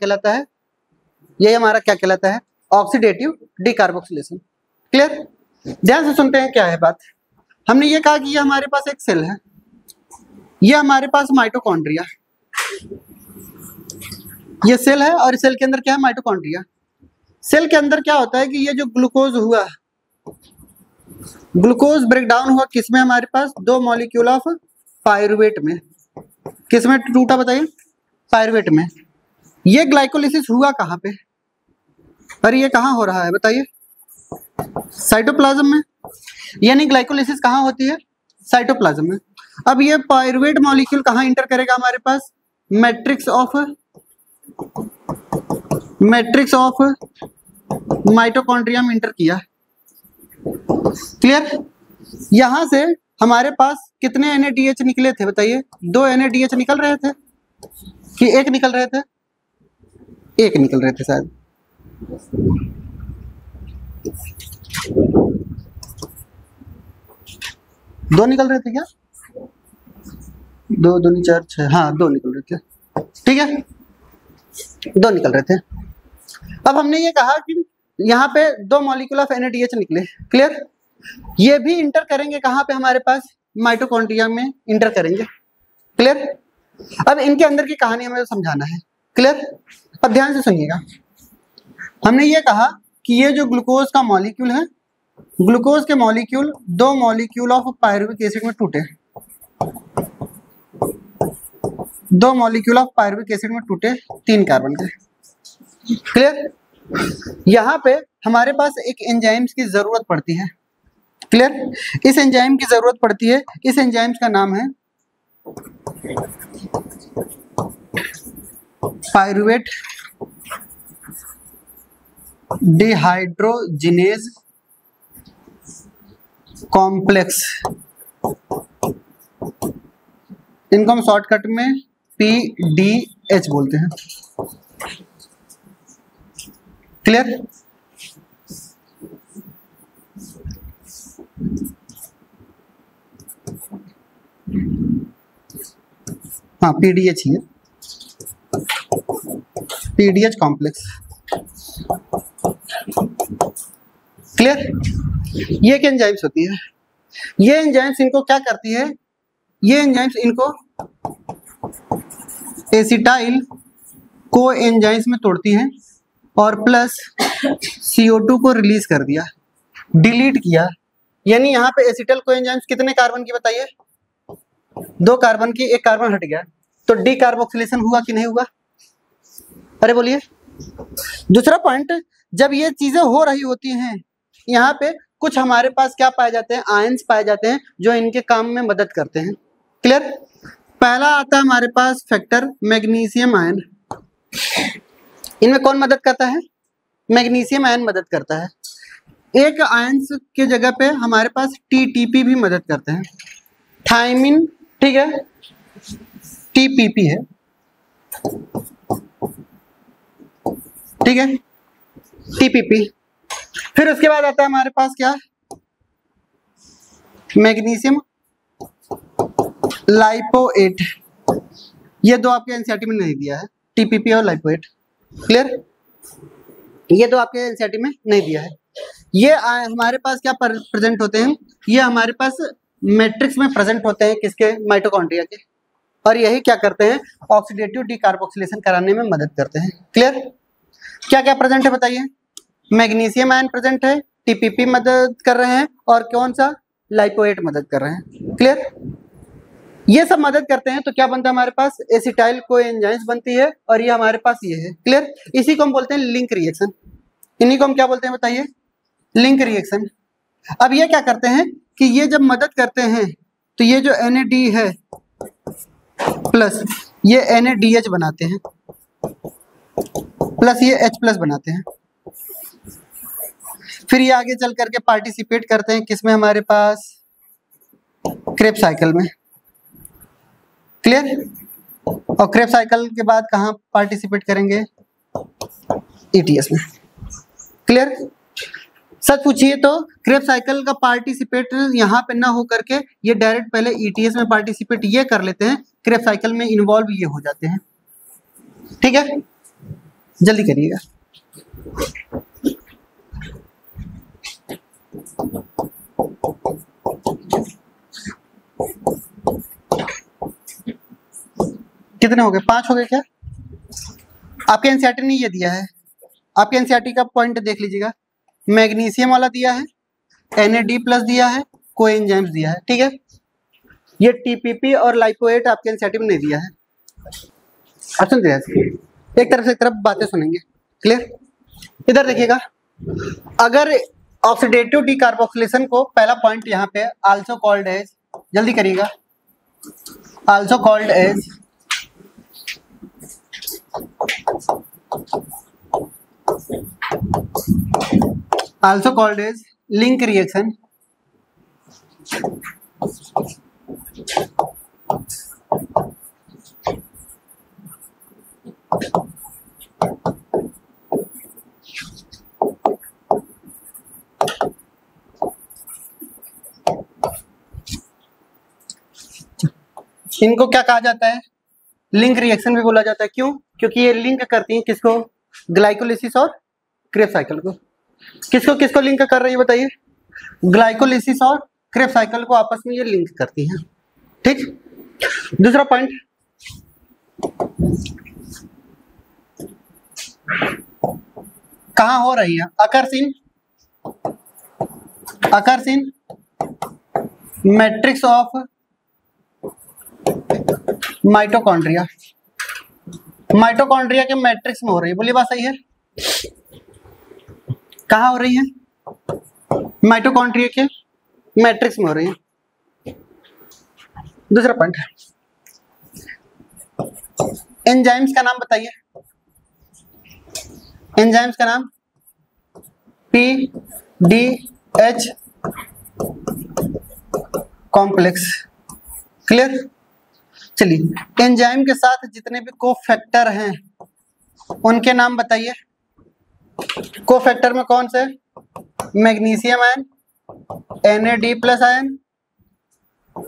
कहलाता है? Oxidative decarboxylation. क्लियर? ध्यान से सुनते हैं क्या है बात। हमने ये कहा कि ये हमारे पास एक सेल है, ये हमारे पास माइटोकॉन्ड्रिया, ये सेल है और सेल के अंदर क्या है? माइटोकॉन्ड्रिया। सेल के अंदर क्या होता है कि ये जो ग्लूकोज हुआ, ग्लूकोज ब्रेक डाउन हुआ किसमें? हमारे पास 2 मॉलिक्यूल ऑफ पायरुवेट में। किसमें टूटा बताइए? पायरुवेट में। ये ग्लाइकोलिसिस हुआ कहाँ पे? अरे ये कहाँ हो रहा है बताइए? साइटोप्लाज्म में। यानी ग्लाइकोलिसिस कहाँ होती है? साइटोप्लाज्म में। अब ये पायरुवेट मॉलिक्यूल कहाँ इंटर करेगा हमारे पास? Matrix of matrix of mitochondria में इंटर किया। क्लियर? यहां से हमारे पास कितने NADH निकले थे बताइए? 2 NADH निकल रहे थे कि एक निकल रहे थे? एक निकल रहे थे शायद। दो निकल रहे थे क्या? 2 2 4 6, हाँ 2 निकल रहे थे। ठीक है, 2 निकल रहे थे। अब हमने ये कहा कि यहाँ पे 2 मॉलिक्यूल ऑफ NADH निकले। क्लियर? ये भी इंटर करेंगे कहाँ पे? हमारे पास माइटोकॉन्ड्रिया में इंटर करेंगे। क्लियर? अब इनके अंदर की कहानी हमें समझाना है। क्लियर? अब ध्यान से सुनिएगा। हमने ये कहा कि ये जो ग्लूकोज का मॉलिक्यूल है, ग्लूकोज के molecule 2 molecule of pyruvic acid में टूटे। 2 मॉलिक्यूल ऑफ पायरुविक एसिड में टूटे 3 कार्बन के। क्लियर? यहाँ पे हमारे पास एक एंजाइम्स की जरूरत पड़ती है। क्लियर? इस एंजाइम की जरूरत पड़ती है। इस एंजाइम का नाम है पायरुवेट डिहाइड्रोजिनेज कॉम्प्लेक्स। इनको हम शॉर्टकट में PDH बोलते हैं। क्लियर? हाँ PDH ही है, PDH कॉम्प्लेक्स। क्लियर? ये क्या एंजाइम्स होती है? ये एंजाइम्स इनको क्या करती है? ये एंजाइम्स इनको एसिटाइल को एंजाइम्स में तोड़ती हैं और प्लस CO2 को रिलीज कर दिया, डिलीट किया। यानी यहाँ पे एसिटाइल को एंजाइम्स कितने कार्बन की बताइए? 2 कार्बन की, 1 कार्बन हट गया तो डीकार्बोक्सिलेशन हुआ कि नहीं हुआ? अरे बोलिए। दूसरा पॉइंट, जब ये चीजें हो रही होती हैं यहाँ पे कुछ हमारे पास क्या पाए जाते हैं? आयंस पाए जाते हैं जो इनके काम में मदद करते हैं। क्लियर? पहला आता है हमारे पास फैक्टर मैग्नीशियम आयन। इनमें कौन मदद करता है? मैग्नीशियम आयन मदद करता है। एक आयंस के जगह पे हमारे पास TTP भी मदद करते हैं। थायमिन, ठीक है, TPP है। ठीक है, TPP। फिर उसके बाद आता है हमारे पास क्या? मैग्नीशियम लाइपोएट। ये 2 आपके एनसीईआरटी में नहीं दिया है, TPP और लाइपोएट। क्लियर? ये 2 आपके एनसीईआरटी में नहीं दिया है। ये हमारे पास क्या प्रेजेंट होते हैं? ये हमारे पास मैट्रिक्स में प्रेजेंट होते हैं। किसके? माइटोकॉन्ड्रिया के। और यही क्या करते हैं? ऑक्सीडेटिव डीकार्बोक्सिलेशन कराने में मदद करते हैं। क्लियर? क्या क्या प्रेजेंट है बताइए? मैग्नीशियम आयन प्रेजेंट है, TPP मदद कर रहे हैं, और कौन सा? लाइपोएट मदद कर रहे हैं। क्लियर? ये सब मदद करते हैं तो क्या बनता है हमारे पास? एसिटाइल कोएंजाइम्स बनती है, और ये हमारे पास ये है। क्लियर? इसी को हम बोलते हैं लिंक रिएक्शन। इन्हीं को हम क्या बोलते हैं बताइए? Link reaction. अब ये क्या करते हैं कि ये जब मदद करते हैं तो ये जो NAD है प्लस ये NADH बनाते हैं, प्लस ये H+ बनाते हैं। फिर ये आगे चल करके पार्टिसिपेट करते हैं किसमें? हमारे पास क्रेब्स साइकिल में। क्लियर? और क्रेब्स साइकिल के बाद कहाँ पार्टिसिपेट करेंगे? ETS में। क्लियर? सच पूछिए तो क्रेब्स साइकिल का पार्टिसिपेट यहाँ पे ना हो करके ये डायरेक्ट पहले ETS में पार्टिसिपेट ये कर लेते हैं, क्रेब्स साइकिल में इन्वॉल्व ये हो जाते हैं। ठीक है, जल्दी करिएगा। कितने हो गए? 5 हो गए क्या? आपके एनसीईआरटी ने ये दिया है। आपके एनसीईआरटी का पॉइंट देख लीजिएगा। मैग्नीशियम वाला दिया है, NAD+ दिया है, कोएंजाइम्स दिया है। ठीक है, ये TPP और लाइपोएट आपके एनसीईआरटी में नहीं दिया है। अब सुन एक तरफ से एक तरफ बातें सुनेंगे। क्लियर? इधर देखिएगा। अगर ऑक्सीडेटिव डीकार्बोक्सिलेशन को, पहला पॉइंट यहाँ पे, आल्सो कॉल्ड एज, जल्दी करिएगा, also called as also called as link reaction. इनको क्या कहा जाता है? लिंक रिएक्शन भी बोला जाता है। क्यों? क्योंकि ये लिंक करती हैं किसको? ग्लाइकोलिसिस और क्रेब्स साइकिल को। किसको किसको लिंक कर रही है बताइए? ग्लाइकोलिसिस और क्रेब्स साइकिल को आपस में ये लिंक करती हैं। ठीक। दूसरा पॉइंट, कहां हो रही है? Occurs in matrix of mitochondria. Mitochondria के मैट्रिक्स में हो रही है। बोलिए बात सही है? कहां हो रही है? माइटोकॉन्ड्रिया के मैट्रिक्स में हो रही है। दूसरा पॉइंट, एंजाइम्स का नाम बताइए। एंजाइम्स का नाम PDH कॉम्प्लेक्स। क्लियर? चलिए, एंजाइम के साथ जितने भी कोफैक्टर हैं उनके नाम बताइए। कोफैक्टर में कौन से? Magnesium ion, NAD+ ion,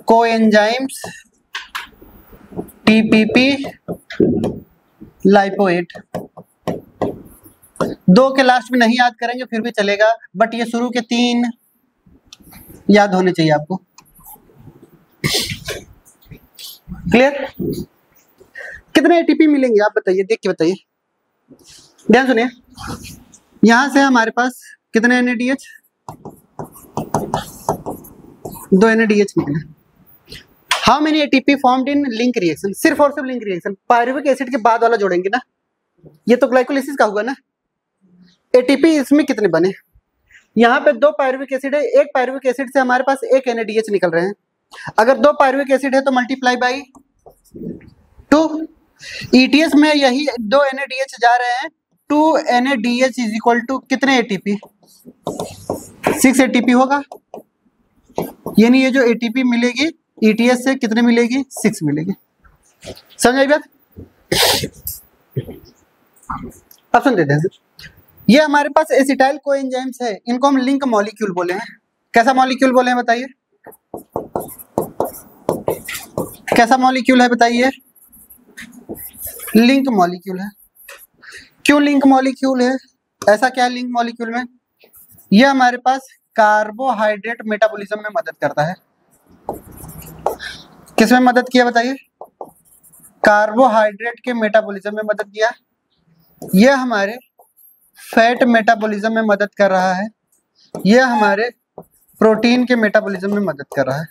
coenzymes, TPP, लाइपोएट। दो के लास्ट में नहीं याद करेंगे फिर भी चलेगा, बट ये शुरू के 3 याद होने चाहिए आपको। क्लियर? कितने ATP मिलेंगे आप बताइए, देख के बताइए। ध्यान सुनिए, यहां से हमारे पास कितने NADH? 2 NADH मिले। How many ATP formed in link reaction? सिर्फ और सिर्फ लिंक रिएक्शन। पायरुविक एसिड के बाद वाला जोड़ेंगे ना, ये तो ग्लाइकोलिसिस का हुआ ना। ATP इसमें कितने बने? यहाँ पे 2 पायरुविक एसिड है, एक पायरुविक एसिड से हमारे पास 1 NADH निकल रहे हैं। अगर 2 पायरुविक एसिड है तो मल्टीप्लाई बाई 2। ETS में यही 2 NADH जा रहे हैं। 2 NADH इज इक्वल टू कितने ATP? 6 ATP होगा। यानी ये जो ATP मिलेगी ETS से कितने मिलेगी? 6 मिलेगी। समझ आई बात? अब सुन देते हैं। ये हमारे पास एसिटाइल कोएंजाइम्स है, इनको हम लिंक मॉलिक्यूल बोले हैं। कैसा मॉलिक्यूल बोले हैं बताइए? कैसा मॉलिक्यूल है बताइए? लिंक मॉलिक्यूल है। क्यों लिंक मॉलिक्यूल है? ऐसा क्या है लिंक मॉलिक्यूल में? ये हमारे पास कार्बोहाइड्रेट मेटाबॉलिज्म में मदद करता है। किस में मदद किया बताइए? कार्बोहाइड्रेट के मेटाबॉलिज्म में मदद किया। यह हमारे फैट मेटाबॉलिज्म में मदद कर रहा है। यह हमारे प्रोटीन के मेटाबॉलिज्म में मदद कर रहा है।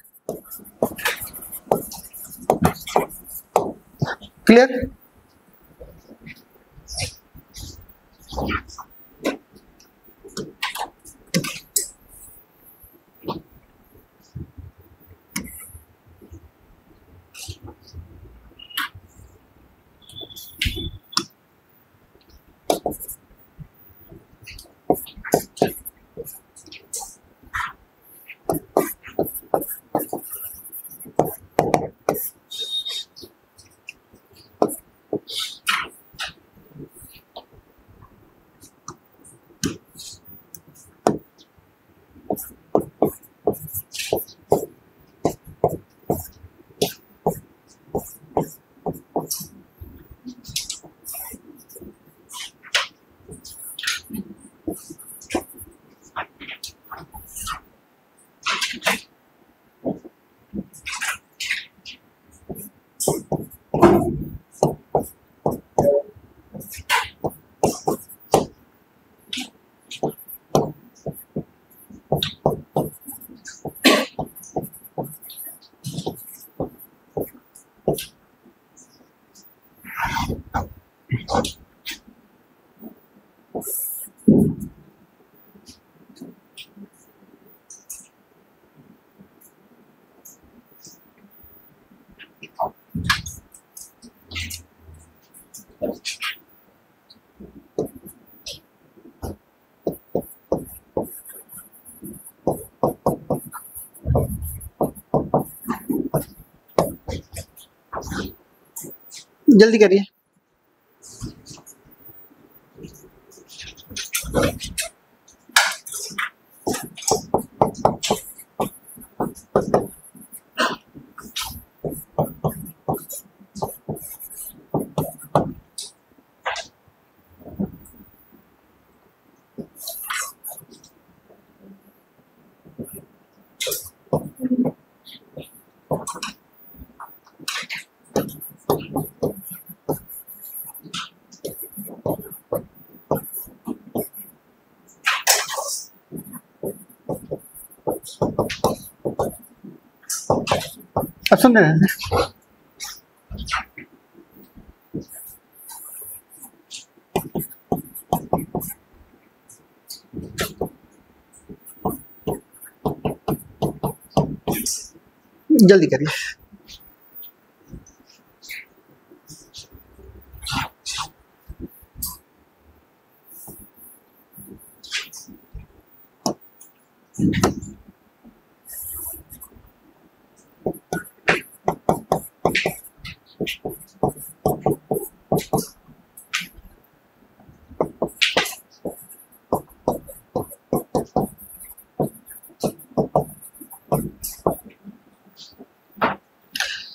क्लियर? जल्दी करिए। अब सुन रहे हैं? जल्दी करिए।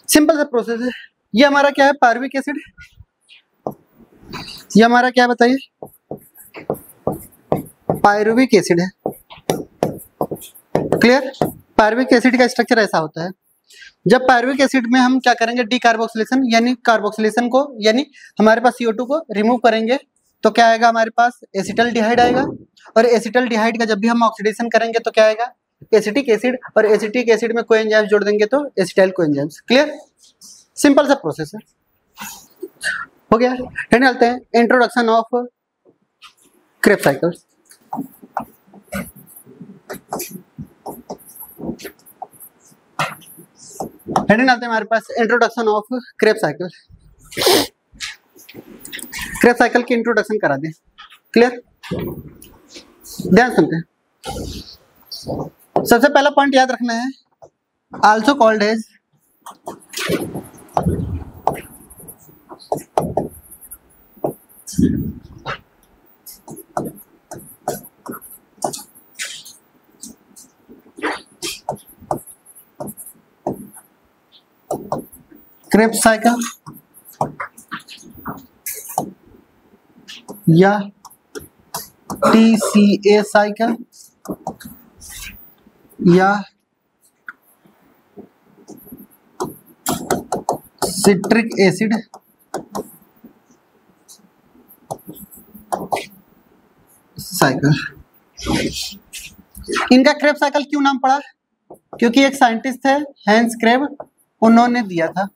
सिंपल सा प्रोसेस है। ये हमारा क्या है, पायरुविक एसिड। ये हमारा क्या है बताइए, पायरुविक एसिड है। क्लियर? पायरुविक एसिड का स्ट्रक्चर ऐसा होता है। जब पायरुविक एसिड में हम क्या करेंगे, डीकार्बोक्सिलेशन यानी कार्बोक्सिलेशन को, यानी हमारे पास CO2 को रिमूव करेंगे तो क्या आएगा हमारे पास, एसिटल्डिहाइड आएगा। और एसिटल्डिहाइड का जब भी हम ऑक्सीडेशन करेंगे तो क्या आएगा, एसिटिक एसिड। और एसिटिक एसिड में कोएंजाइम्स जोड़ देंगे तो एसिटाइल कोएंजाइम्स। क्लियर? सिंपल सा प्रोसेस है, हो गया। हेड डालते हैं, introduction of Krebs cycle. Heading डालते हैं हमारे पास, introduction of Krebs cycle. Krebs cycle की इंट्रोडक्शन करा दें। क्लियर? ध्यान सुनते हैं। सबसे पहला पॉइंट याद रखना है, also called as Krebs cycle या TCA साइकिल या सिट्रिक एसिड साइकिल। इनका क्रेब्स साइकिल क्यों नाम पड़ा, क्योंकि एक साइंटिस्ट थे हैंस क्रेब, उन्होंने दिया था।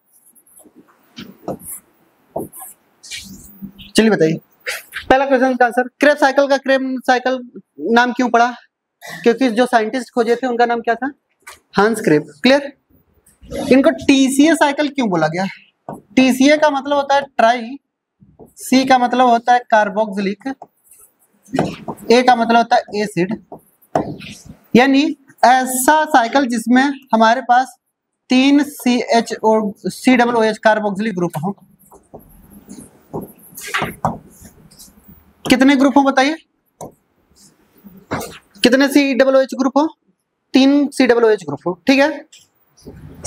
चलिए बताइए, पहला क्वेश्चन का आंसर, क्रेब्स साइकिल का क्रेब साइकिल नाम क्यों पड़ा, क्योंकि जो साइंटिस्ट खोजे थे उनका नाम क्या था, हांस क्रेब। क्लियर? इनको TCA साइकिल क्यों बोला गया, TCA का मतलब होता है ट्राई, C का मतलब होता है कार्बोक्सिलिक, A का मतलब होता है एसिड, यानी ऐसा साइकिल जिसमें हमारे पास 3 COOH कार्बोक्सिलिक ग्रुप हो। कितने ग्रुप हो बताइए, कितने COOH ग्रुप हो, 3 COOH ग्रुप हो। ठीक है?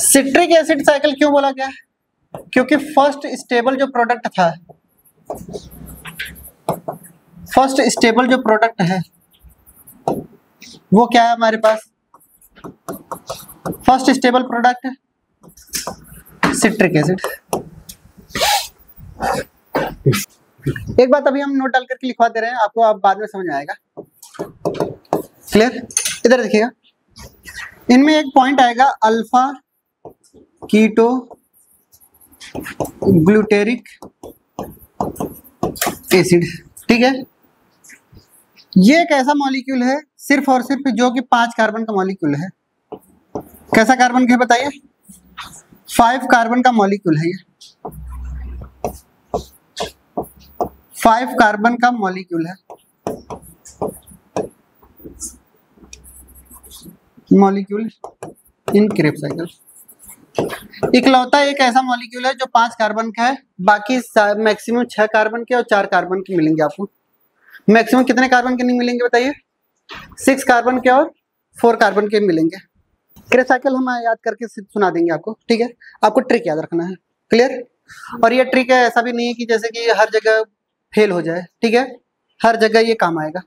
सिट्रिक एसिड साइकिल क्यों बोला गया, क्योंकि फर्स्ट स्टेबल जो प्रोडक्ट था, फर्स्ट स्टेबल जो प्रोडक्ट है वो क्या है हमारे पास, first stable product citric acid. एक बात अभी हम नोट डाल करके लिखवा दे रहे हैं आपको, आप बाद में समझ में आएगा। क्लियर? इधर देखिएगा, इनमें एक पॉइंट आएगा अल्फा कीटो ग्लूटेरिक एसिड। ठीक है? ये एक ऐसा मॉलिक्यूल है सिर्फ और सिर्फ जो कि 5 कार्बन का मॉलिक्यूल है। कैसा कार्बन का बताइए, 5 कार्बन का मॉलिक्यूल है ये, 5 कार्बन का मॉलिक्यूल है, मॉलिक्यूल इन क्रेब्स साइकिल। इकलौता एक ऐसा मॉलिक्यूल है जो 5 कार्बन का है, बाकी मैक्सिमम 6 कार्बन के और 4 कार्बन के मिलेंगे आपको। मैक्सिमम कितने कार्बन के नहीं मिलेंगे बताइए? 6 कार्बन के और 4 कार्बन के मिलेंगे। क्रेब्स साइकिल हम याद करके सुना देंगे आपको, ठीक है? आपको ट्रिक याद रखना है, क्लियर? और ये ट्रिक है, ऐसा भी नहीं है कि जैसे कि हर जगह फेल हो जाए, ठीक है? हर जगह ये काम आएगा।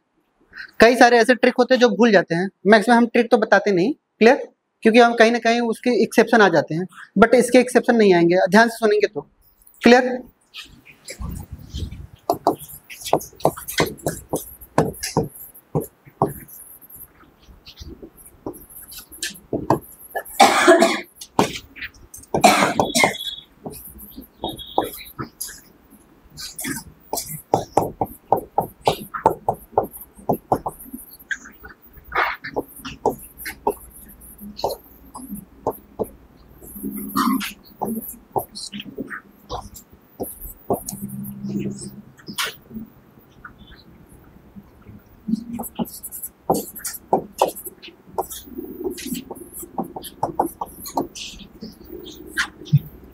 कई सारे ऐसे ट्रिक होते हैं जो भूल जाते हैं, मैक्सिमम हम ट्रिक तो बताते नहीं, क्लियर? क्योंकि हम कहीं ना कहीं उसके एक्सेप्शन आ जाते हैं, बट इसके एक्सेप्शन नहीं आएंगे, ध्यान से सुनेंगे तो, क्लियर?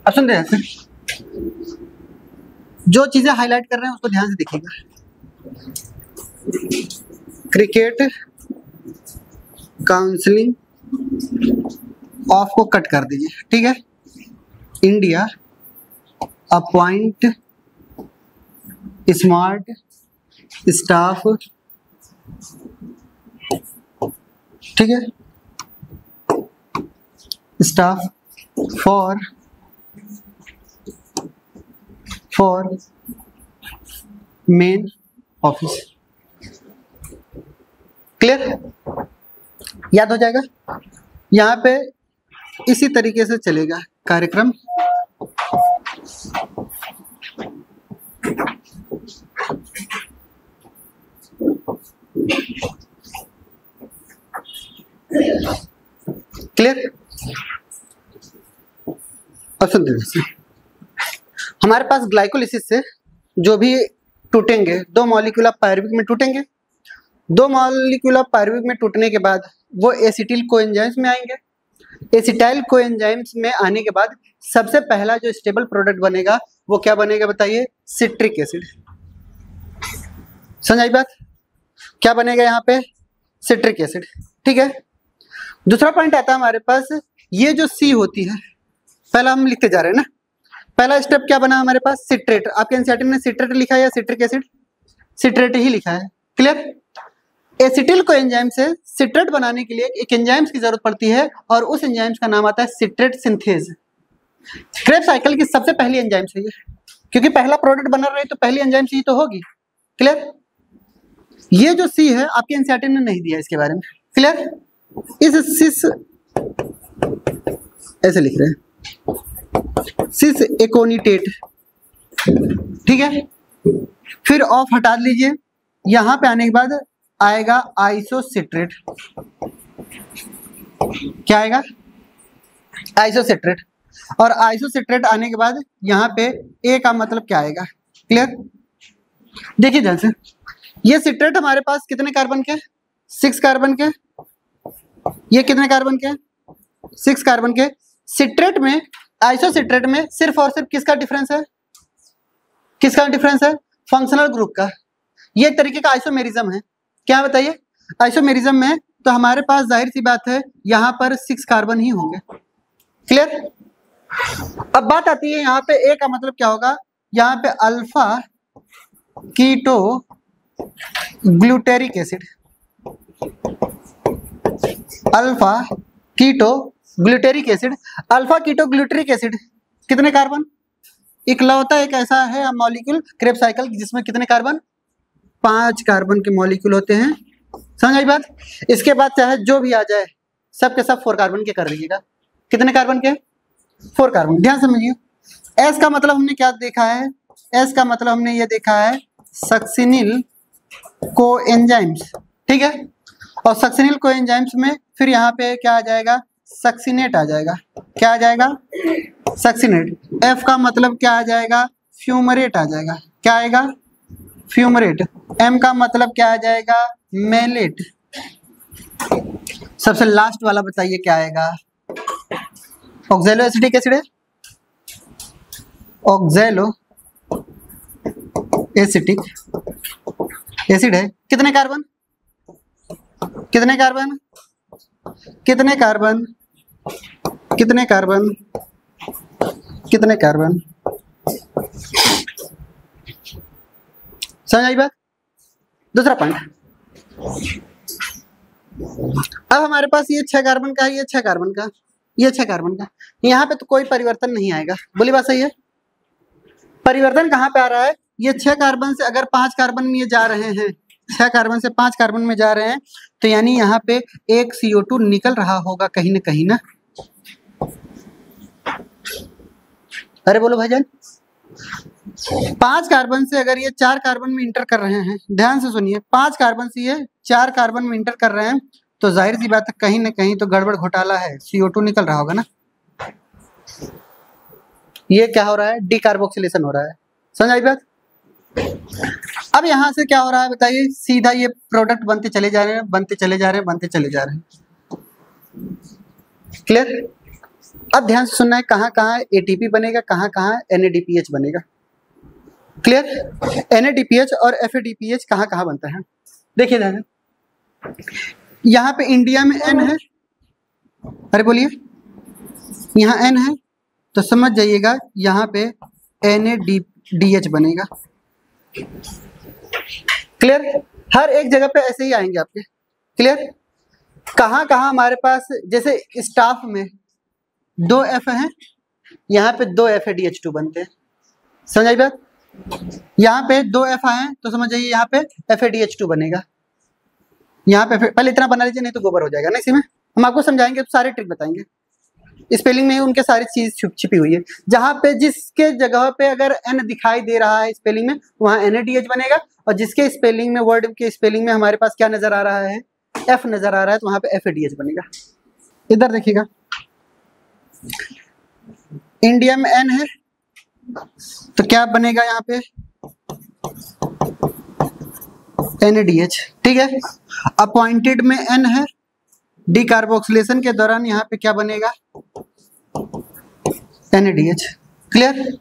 अब सुन रहे हैं सर, जो चीजें हाईलाइट कर रहे हैं उसको ध्यान से देखिएगा। क्रिकेट काउंसिलिंग ऑफ को कट कर दीजिए, ठीक है? इंडिया अपॉइंट स्मार्ट स्टाफ, ठीक है? Staff for main office, clear? याद हो जाएगा? यहाँ पे इसी तरीके से चलेगा कार्यक्रम। क्लियर? और सुन देखिए, हमारे पास ग्लाइकोलिसिस से जो भी टूटेंगे, 2 मॉलिक्यूल ऑफ पायरुविक में टूटेंगे। 2 मॉलिक्यूल ऑफ पायरुविक में टूटने के बाद वो एसिटिल कोएंजाइम्स में आएंगे। एसिटाइल कोएंजाइम्स में आने के बाद सबसे पहला जो स्टेबल प्रोडक्ट बनेगा वो क्या बनेगा बताइए? Citric acid. समझ आई बात? क्या बनेगा यहाँ पे? सिट्रिक एसिड, ठीक है? दूसरा पॉइंट आता है हमारे पास, ये जो सी होती है, पहला हम लिखते जा रहे हैं ना, पहला स्टेप क्या बना हमारे पास? सिट्रेट। आपके एनसीईआरटी में सिट्रेट लिखा है या सिट्रिक एसिड? सिट्रेट ही लिखा है, क्लियर? एसिटिल कोएंजाइम से सिट्रेट बनाने के लिए एक एंजाइम्स की जरूरत पड़ती है और उस एंजाइम्स का नाम आता है सिट्रेट सिंथेज। क्रेब्स साइकिल की सबसे पहली एंजाइम है ये, क्योंकि पहला प्रोडक्ट बना रहे तो पहली एंजाइम ही तो होगी, क्लियर? ये जो सी है आपके एनसीईआरटी ने नहीं दिया इसके बारे में, क्लियर? इस सिस ऐसे लिख रहे हैं, सिस एकोनिटेट, ठीक है? फिर ऑफ हटा लीजिए, यहां पे आने के बाद आएगा आइसोसिट्रेट। क्या आएगा? आइसोसिट्रेट। और आइसोसिट्रेट आने के बाद यहाँ पे ए का मतलब क्या आएगा? क्लियर? देखिए ध्यान से, ये सिट्रेट हमारे पास कितने कार्बन के? 6 कार्बन के। ये कितने कार्बन के? 6 कार्बन के। सिट्रेट में, आइसोसिट्रेट में सिर्फ और सिर्फ किसका डिफरेंस है? किसका डिफरेंस है? फंक्शनल ग्रुप का। ये एक तरीके का आइसोमेरिज्म है। क्या बताइए? आइसोमेरिज्म में तो हमारे पास जाहिर सी बात है यहाँ पर 6 कार्बन ही होंगे, क्लियर? अब बात आती है यहाँ पे ए का मतलब क्या होगा? यहाँ पे alpha keto glutaric acid, alpha keto glutaric acid. Alpha keto glutaric acid कितने कार्बन? इकलौता एक ऐसा है मॉलिक्यूल क्रेब्स साइकिल जिसमें कितने कार्बन? 5 कार्बन के मॉलिक्यूल होते हैं। समझ आई बात? इसके बाद चाहे जो भी आ जाए सब के सब 4 कार्बन के कर दीजिएगा। कितने कार्बन के? 4 कार्बन। ध्यान समझिए, एस का मतलब हमने क्या देखा है? एस का मतलब हमने ये देखा है सक्सिनिल कोएंजाइम्स, ठीक है? और सक्सिनिल कोएंजाइम्स में फिर यहाँ पे क्या आ जाएगा? सक्सिनेट आ जाएगा। क्या आ जाएगा? सक्सिनेट। एफ का मतलब क्या आ जाएगा? फ्यूमरेट आ जाएगा। क्या आएगा? फ्यूमरेट। एम का मतलब क्या आ जाएगा? मेलेट। सबसे लास्ट वाला बताइए क्या आएगा? ऑक्सैलो एसिटिक एसिड है, ऑक्सैलो एसिटिक एसिड है। कितने कार्बन, कितने कार्बन, कितने कार्बन, कितने कार्बन, कितने कार्बन, समझ आई बात। दूसरा पॉइंट, अब हमारे पास ये 6 कार्बन का है, ये 6 कार्बन का, ये 6 कार्बन का, यहाँ पे तो कोई परिवर्तन नहीं आएगा, बोली बात सही है। परिवर्तन कहाँ पे आ रहा है, ये 6 कार्बन से अगर 5 कार्बन में ये जा रहे हैं, 6 कार्बन से 5 कार्बन में जा रहे हैं, तो यानी यहाँ पे एक CO2 निकल रहा होगा कहीं ना कहीं ना। अरे बोलो भाईजान, 5 कार्बन से अगर ये 4 कार्बन में इंटर कर रहे हैं, ध्यान से सुनिए, 5 कार्बन से ये 4 कार्बन में इंटर कर रहे हैं, तो जाहिर सी बात है कहीं ना कहीं तो गड़बड़ घोटाला है, CO2 निकल रहा होगा ना। ये क्या हो रहा है, डीकार्बोक्सिलेशन हो रहा है, समझ आई बात। अब यहां से क्या हो रहा है बताइए, सीधा ये प्रोडक्ट बनते चले जा रहे हैं, बनते चले जा रहे हैं, बनते चले जा रहे हैं, क्लियर। अब ध्यान से सुनना है, कहाँ कहाँ ATP बनेगा, कहाँ कहाँ NADPH बनेगा, क्लियर। NADPH और FADPH कहाँ कहाँ बनता है, देखिए ध्यान, यहाँ पे इंडिया में N है, अरे बोलिए, यहाँ N है, तो समझ जाइएगा यहाँ पे NADH बनेगा, क्लियर। हर एक जगह पे ऐसे ही आएंगे आपके, क्लियर। कहाँ कहाँ हमारे पास, जैसे स्टाफ में 2 F हैं, यहाँ पे 2 FADH2 बनते हैं, समझ आई बात। यहाँ पे 2 F आए तो समझ जाइए यहाँ पे FADH2 बनेगा, यहाँ पे पहले इतना बना लीजिए, नहीं तो गोबर हो जाएगा ना। इसी में हम आपको समझाएंगे, सारे ट्रिक बताएंगे, स्पेलिंग में उनके सारी चीज छिपी हुई है। जहाँ पे जिसके जगह पे अगर N दिखाई दे रहा है स्पेलिंग में, वहाँ NADH बनेगा, और जिसके स्पेलिंग में, वर्ड के स्पेलिंग में हमारे पास क्या नजर आ रहा है, F नजर आ रहा है, तो वहाँ पे FADH बनेगा। इधर देखिएगा, इंडिया में N है तो क्या बनेगा यहाँ पे, NADH, ठीक है। अपॉइंटेड में N है, डीकार्बोक्सिलेशन के दौरान यहाँ पे क्या बनेगा, NADH, क्लियर।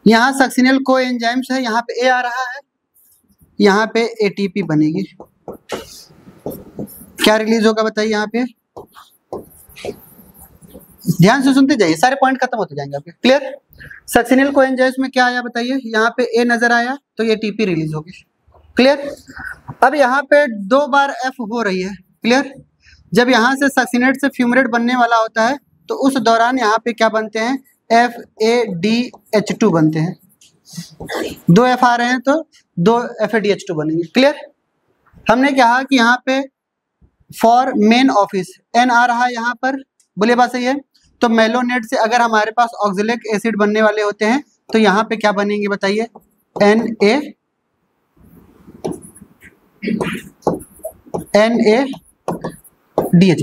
यहाँ सक्सिनल कोएंजाइम्स है, यहाँ पे A आ रहा है, यहाँ पे ATP बनेगी, क्या रिलीज होगा बताइए यहाँ पे, ध्यान से सुनते जाइए, सारे पॉइंट खत्म होते जाएंगे आपके, क्लियर। सक्सिनल कोएंजाइम्स में क्या आया बताइए, यहाँ पे A नजर आया तो ये ATP रिलीज होगी, क्लियर। अब यहाँ पे 2 बार F हो रही है, क्लियर। जब यहाँ से सक्सिनेट से फ्यूमरेट बनने वाला होता है, तो उस दौरान यहाँ पे क्या बनते हैं, FADH2 बनते हैं, 2 F आ रहे हैं तो 2 FADH2 बनेंगे, क्लियर। हमने कहा कि यहाँ पे फॉर मेन ऑफिस N आ रहा है यहाँ पर, बोलिए बात सही है। तो मेलोनेट से अगर हमारे पास ऑक्जेलिक एसिड बनने वाले होते हैं, तो यहाँ पे क्या बनेंगे बताइए, NADH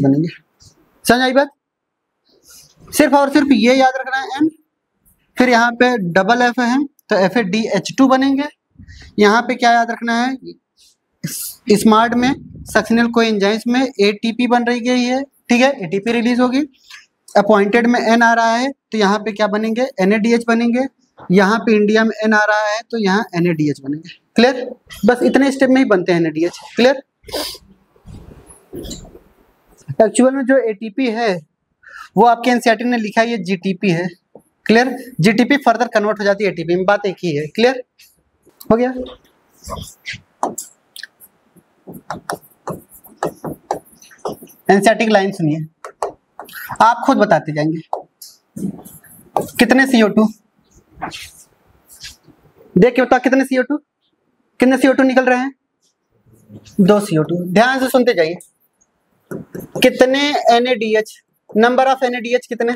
बनेंगे, समझ आई बात। सिर्फ और सिर्फ ये याद रखना है N, फिर यहाँ पे डबल F है तो FADH2 बनेंगे। यहाँ पे क्या याद रखना है, स्मार्ट में सक्सिनल कोएंजाइम्स में ATP बन रही गई है, ठीक है, ATP रिलीज होगी। अपॉइंटेड में N आ रहा है तो यहाँ पे क्या बनेंगे, NADH बनेंगे। यहाँ पे इंडिया में N आ रहा है तो यहाँ NADH बनेंगे, क्लियर। बस इतने स्टेप में ही बनते हैं NADH, क्लियर। एक्चुअल में जो ATP है वो आपके एनसीईआरटी ने लिखा है, ये GTP है, क्लियर। GTP फर्दर कन्वर्ट हो जाती है ATP में, बात एक ही है, क्लियर हो गया। एनसीईआरटी की लाइन सुनिए, आप खुद बताते जाएंगे। कितने CO2, देख के बताओ कितने CO2, कितने CO2 निकल रहे हैं, 2 CO2। ध्यान से सुनते जाइए, कितने NADH, नंबर ऑफ NADH कितने,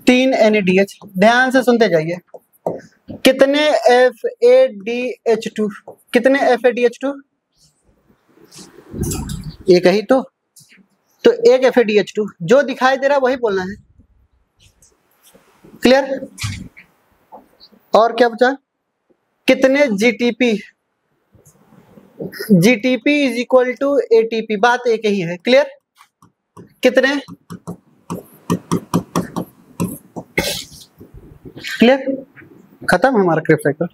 3 NADH। ध्यान से सुनते जाइए, कितने FADH2, कितने FADH2, एक ही तो एक FADH2, जो दिखाई दे रहा है वही बोलना है, क्लियर। और क्या बचा, कितने GTP, GTP is equal to ATP, बात एक ही है, क्लियर। कितने क्लियर, खत्म हमारा क्रेब साइकिल।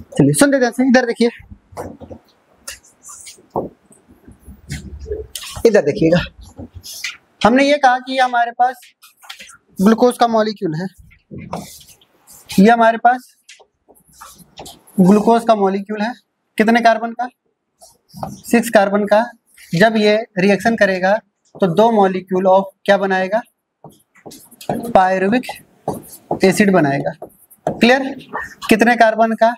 चलिए सुन देते हैं, इधर देखिए, इधर देखिएगा। हमने ये कहा कि हमारे पास ग्लूकोज का मॉलिक्यूल है, ये हमारे पास ग्लूकोज का मॉलिक्यूल है, कितने कार्बन का, 6 कार्बन का। जब ये रिएक्शन करेगा तो 2 मॉलिक्यूल ऑफ क्या बनाएगा, पायरुविक एसिड बनाएगा। क्लियर, कितने कार्बन का,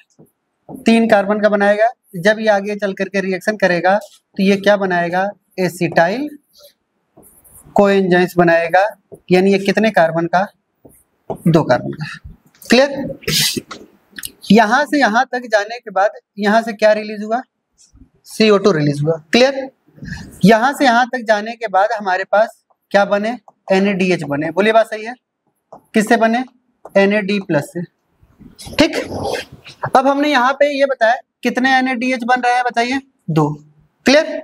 3 कार्बन का बनाएगा। जब ये आगे चल करके रिएक्शन करेगा तो ये क्या बनाएगा, एसिटाइल कोएंजाइम्स बनाएगा, यानी ये कितने कार्बन का, 2 कार्बन का। क्लियर, यहां से यहां तक जाने के बाद यहां से क्या रिलीज हुआ, CO2 रिलीज हुआ। क्लियर, यहां से यहां तक जाने के बाद हमारे पास क्या बने, NADH बने। बोलिए बात सही है, किससे बने, NAD+ से। ठीक, अब हमने यहाँ पे ये बताया कितने NADH बन रहे हैं, बताइए 2। क्लियर,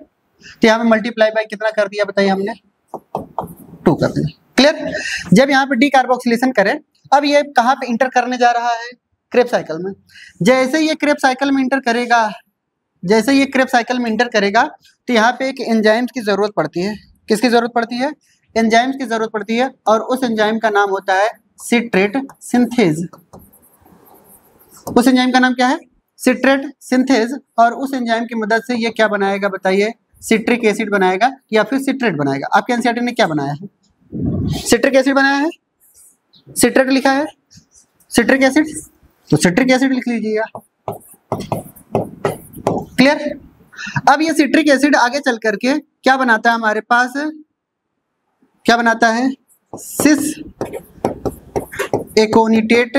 तो यहाँ पे मल्टीप्लाई बाय कितना कर दिया, बताइए हमने 2 कर दिया। क्लियर, जब यहाँ पे डीकार्बोक्सिलेशन करें, अब ये कहाँ पे इंटर करने जा रहा है, क्रेब साइकिल में। जैसे ये क्रेब साइकिल में इंटर करेगा, जैसे ये क्रेब साइकिल में इंटर करेगा तो यहाँ पे एक एंजाइम्स की जरूरत पड़ती है। किसकी जरूरत पड़ती है, एंजाइम्स की जरूरत पड़ती है, और उस एंजाइम का नाम होता है सिट्रेट सिंथेज। उस एंजाइम का नाम क्या है, सिट्रेट सिंथेज। और उस एंजाइम की मदद से ये क्या बनाएगा, बताइए, सिट्रिक एसिड बनाएगा या फिर सिट्रेट बनाएगा। आपके एनसीईआरटी ने क्या बनाया है, सिट्रिक एसिड बनाया है, सिट्रेट लिखा है, सिट्रिक एसिड, तो सिट्रिक एसिड लिख लीजिएगा। क्लियर, अब ये सिट्रिक एसिड आगे चल करके क्या बनाता है, हमारे पास क्या बनाता है, सिस एकोनिटेट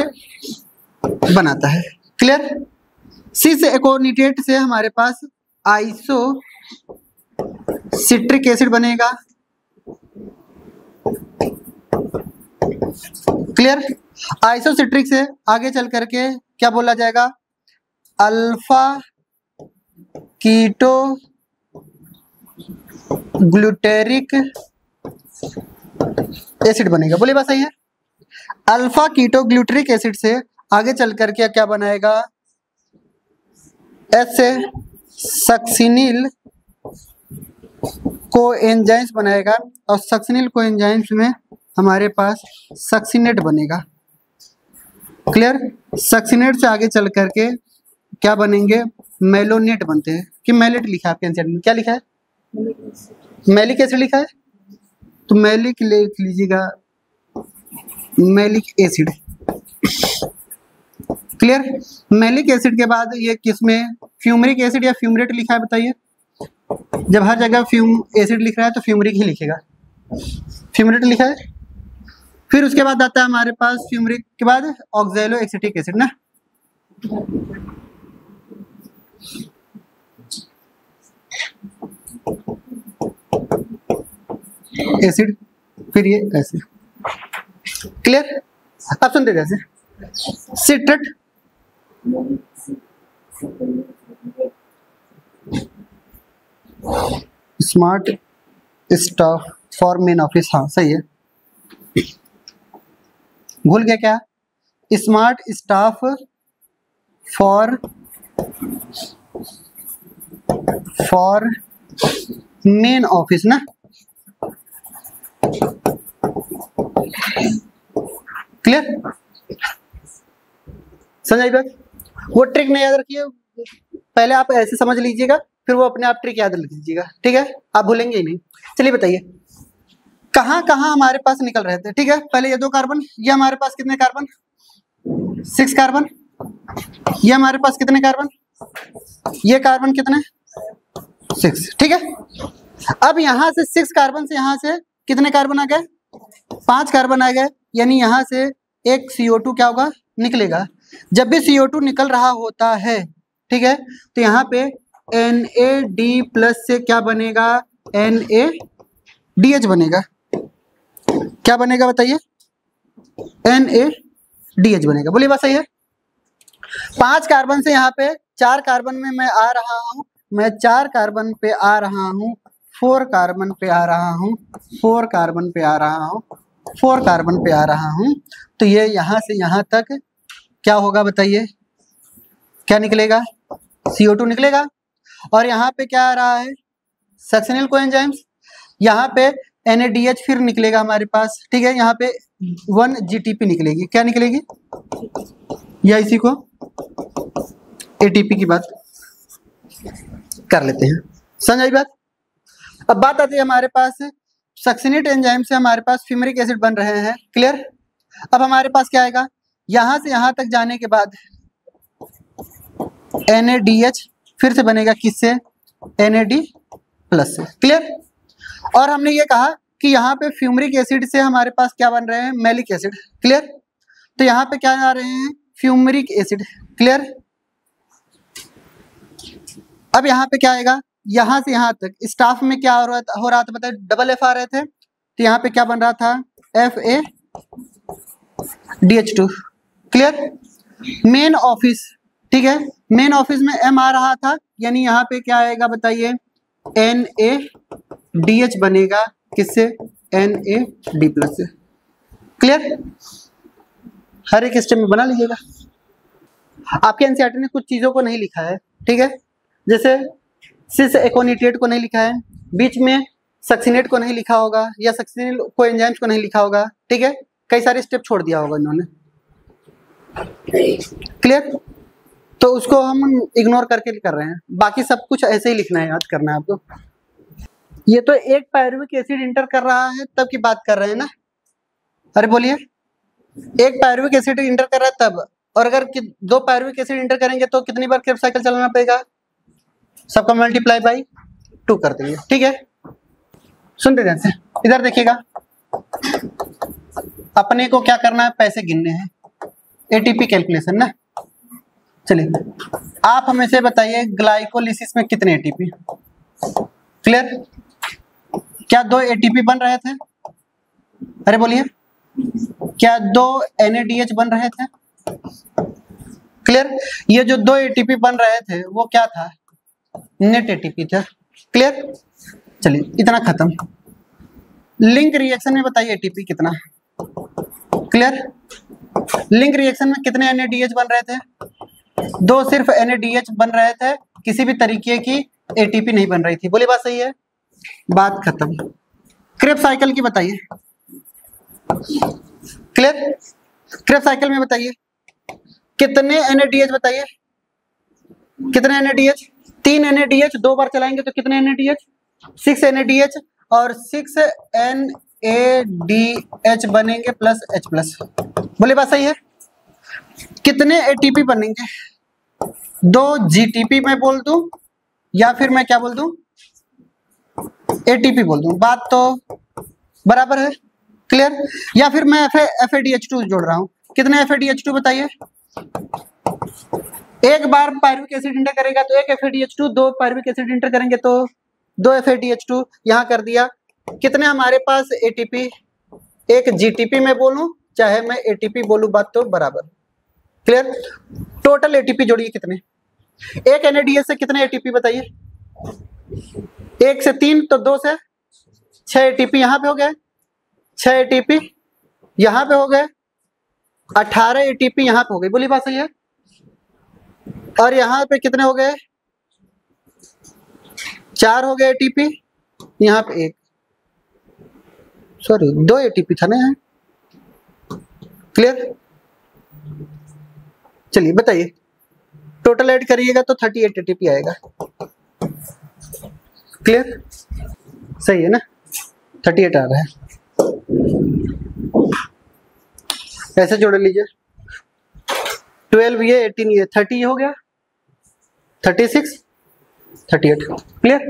बनाता है। क्लियर, सिस एकोनिटेट से हमारे पास आइसो सिट्रिक एसिड बनेगा। क्लियर, आइसोसिट्रिक से आगे चल करके क्या बोला जाएगा, अल्फा कीटो ग्लूटेरिक एसिड बनेगा। बोलिए बात सही है, अल्फा कीटो ग्लूटेरिक एसिड से आगे चल करके क्या बनाएगा, ऐसे सक्सिनिल कोएंजाइम्स बनाएगा, और सक्सिनिल कोएंजाइम्स में हमारे पास सक्सिनेट बनेगा। क्लियर, सक्सिनेट से आगे चल करके क्या बनेंगे, मेलोनेट बनते हैं। कि मेलेट लिखा है आपके आंसर में, क्या लिखा है, मैलिक एसिड लिखा है, तो मैलिक लिख लीजिएगा, malic acid. Clear, malic acid के बाद ये किसमें, फ्यूमरिक एसिड या फ्यूमरेट लिखा है, बताइए। जब हर जगह एसिड लिख रहा है तो फ्यूमरिक ही लिखेगा, फ्यूमरेट लिखा है। फिर उसके बाद आता है हमारे पास फ्यूमरिक के बाद ऑक्सैलो एसिटिक एसिड ना, एसिड, फिर ये ऐसे। क्लियर, अब सुनते जैसे citrate, smart staff for main office, हाँ सही है, भूल गया क्या, smart staff for main office ना। क्लियर, समझ आई बात, वो ट्रिक नहीं याद रखिए, पहले आप ऐसे समझ लीजिएगा, फिर वो अपने आप ट्रिक याद रख लीजिएगा। ठीक है, आप भूलेंगे ही नहीं। चलिए बताइए, कहाँ कहाँ हमारे पास निकल रहे थे। ठीक है, पहले ये 2 कार्बन, ये हमारे पास कितने कार्बन, 6 कार्बन, ये हमारे पास कितने कार्बन, ये कार्बन कितने, 6। ठीक है, अब यहाँ से 6 कार्बन से यहाँ से कितने कार्बन आ गए, 5 कार्बन आ गए, यानी यहाँ से एक CO2 क्या होगा, निकलेगा। जब भी CO2 निकल रहा होता है, ठीक है, तो यहाँ पे NAD+ से क्या बनेगा, NADH बनेगा। क्या बनेगा बताइए, NADH बनेगा। बोलिए बात सही है। 5 कार्बन से यहाँ पे 4 कार्बन में मैं आ रहा हूँ, मैं 4 कार्बन पे आ रहा हूँ, 4 कार्बन पे आ रहा हूँ, 4 कार्बन पे आ रहा हूँ, 4 कार्बन पे आ रहा हूं, तो ये यहां से यहां तक क्या होगा बताइए, क्या निकलेगा, CO2 निकलेगा। और यहाँ पे क्या आ रहा है, सक्सेनिल कोएंजाइम्स, यहाँ पे NADH फिर निकलेगा हमारे पास, ठीक है। यहाँ पे 1 GTP निकलेगी, क्या निकलेगी, या इसी को ATP की बात कर लेते हैं, समझ आई बात। अब बात आती है हमारे पास सक्सिनेट एंजाइम से हमारे पास फ्यूमरिक एसिड बन रहे हैं, क्लियर। अब हमारे पास क्या आएगा, यहां से यहां तक जाने के बाद NADH फिर से बनेगा किससे, NAD प्लस से, क्लियर। और हमने ये कहा कि यहाँ पे फ्यूमरिक एसिड से हमारे पास क्या बन रहे हैं, मैलिक एसिड, क्लियर। तो यहाँ पे क्या आ रहे हैं, फ्यूमरिक एसिड, क्लियर। अब यहाँ पे क्या आएगा, यहां से यहां तक स्टाफ में क्या हो रहा था बताइए, डबल F आ रहे थे, तो यहाँ पे क्या बन रहा था, FADH2, क्लियर। मेन ऑफिस, ठीक है, मेन ऑफिस में M आ रहा था, यानी यहाँ पे क्या आएगा बताइए, NADH बनेगा किससे, NAD प्लस से, क्लियर। हर एक स्टेप में बना लीजिएगा। आपके एनसीईआरटी ने कुछ चीजों को नहीं लिखा है, ठीक है, जैसे सिस एकोनिटेट को नहीं लिखा है, बीच में सक्सिनेट को नहीं लिखा होगा, या सक्सिनिल कोएंजाइम्स को नहीं लिखा होगा, ठीक है, कई सारे स्टेप छोड़ दिया होगा इन्होंने, क्लियर। तो उसको हम इग्नोर करके कर रहे हैं, बाकी सब कुछ ऐसे ही लिखना है, याद करना है आपको। ये तो एक पायरुविक एसिड इंटर कर रहा है तब की बात कर रहे हैं ना, अरे बोलिए, एक पायरुविक एसिड इंटर कर रहा है तब, और अगर 2 पायरुविक एसिड इंटर करेंगे तो कितनी बार क्रेब्स साइकिल चलाना पड़ेगा, सबका मल्टीप्लाई बाई 2 कर देंगे, ठीक है। सुनते ध्यान से, इधर देखिएगा, अपने को क्या करना है, पैसे गिनने हैं, ATP कैलकुलेशन ना। चलिए आप हमें से बताइए, ग्लाइकोलिसिस में कितने ATP, क्लियर। क्या 2 ATP बन रहे थे, अरे बोलिए, क्या 2 NADH बन रहे थे, क्लियर। ये जो 2 ATP बन रहे थे वो क्या था, नेट ATP था, क्लियर। चलिए इतना खत्म। लिंक रिएक्शन में बताइए ATP कितना, क्लियर। लिंक रिएक्शन में कितने NADH बन रहे थे, 2 सिर्फ NADH बन रहे थे, किसी भी तरीके की ATP नहीं बन रही थी, बोले बात सही है, बात खत्म। क्रेब्स साइकिल की बताइए, क्लियर। क्रेब्स साइकिल में बताइए कितने NADH बताइए, कितने NADH, 3 NADH 2 बार चलाएंगे तो कितने NADH, 6 NADH, और 6 NADH बनेंगे प्लस H प्लस, बोले बात सही है। कितने ATP बनेंगे, 2 GTP में बोल दूं या फिर मैं क्या बोल दूं, ATP बोल दूं, बात तो बराबर है, क्लियर। या फिर मैं FADH2 जोड़ रहा हूं, कितने FADH2 बताइए, एक बार पायरुविक एसिड इंटर करेगा तो एक FADH2, 2 पायरुविक एसिड इंटर करेंगे तो 2 FADH2, यहां कर दिया। कितने हमारे पास ATP, एक GTP में बोलूं चाहे मैं ATP बोलूं, बात तो बराबर, क्लियर। टोटल ATP जोड़िए कितने, एक NADH से कितने ATP बताइए, 1 से 3 तो 2 से 6 ATP यहां पे हो गए, 6 ATP यहां पे हो गए, 18 ATP यहां पे हो गई, बोली बात सही है। और यहां पे कितने हो गए, 4 हो गए ATP, यहां पे 1, सॉरी 2 ATP था ना यहाँ, क्लियर। चलिए बताइए, टोटल ऐड करिएगा तो 38 ATP आएगा, क्लियर, सही है ना, 38 आ रहा है, ऐसे जोड़ लीजिए, 12 ये 18 ये 30 ये हो गया, 36 38, क्लियर।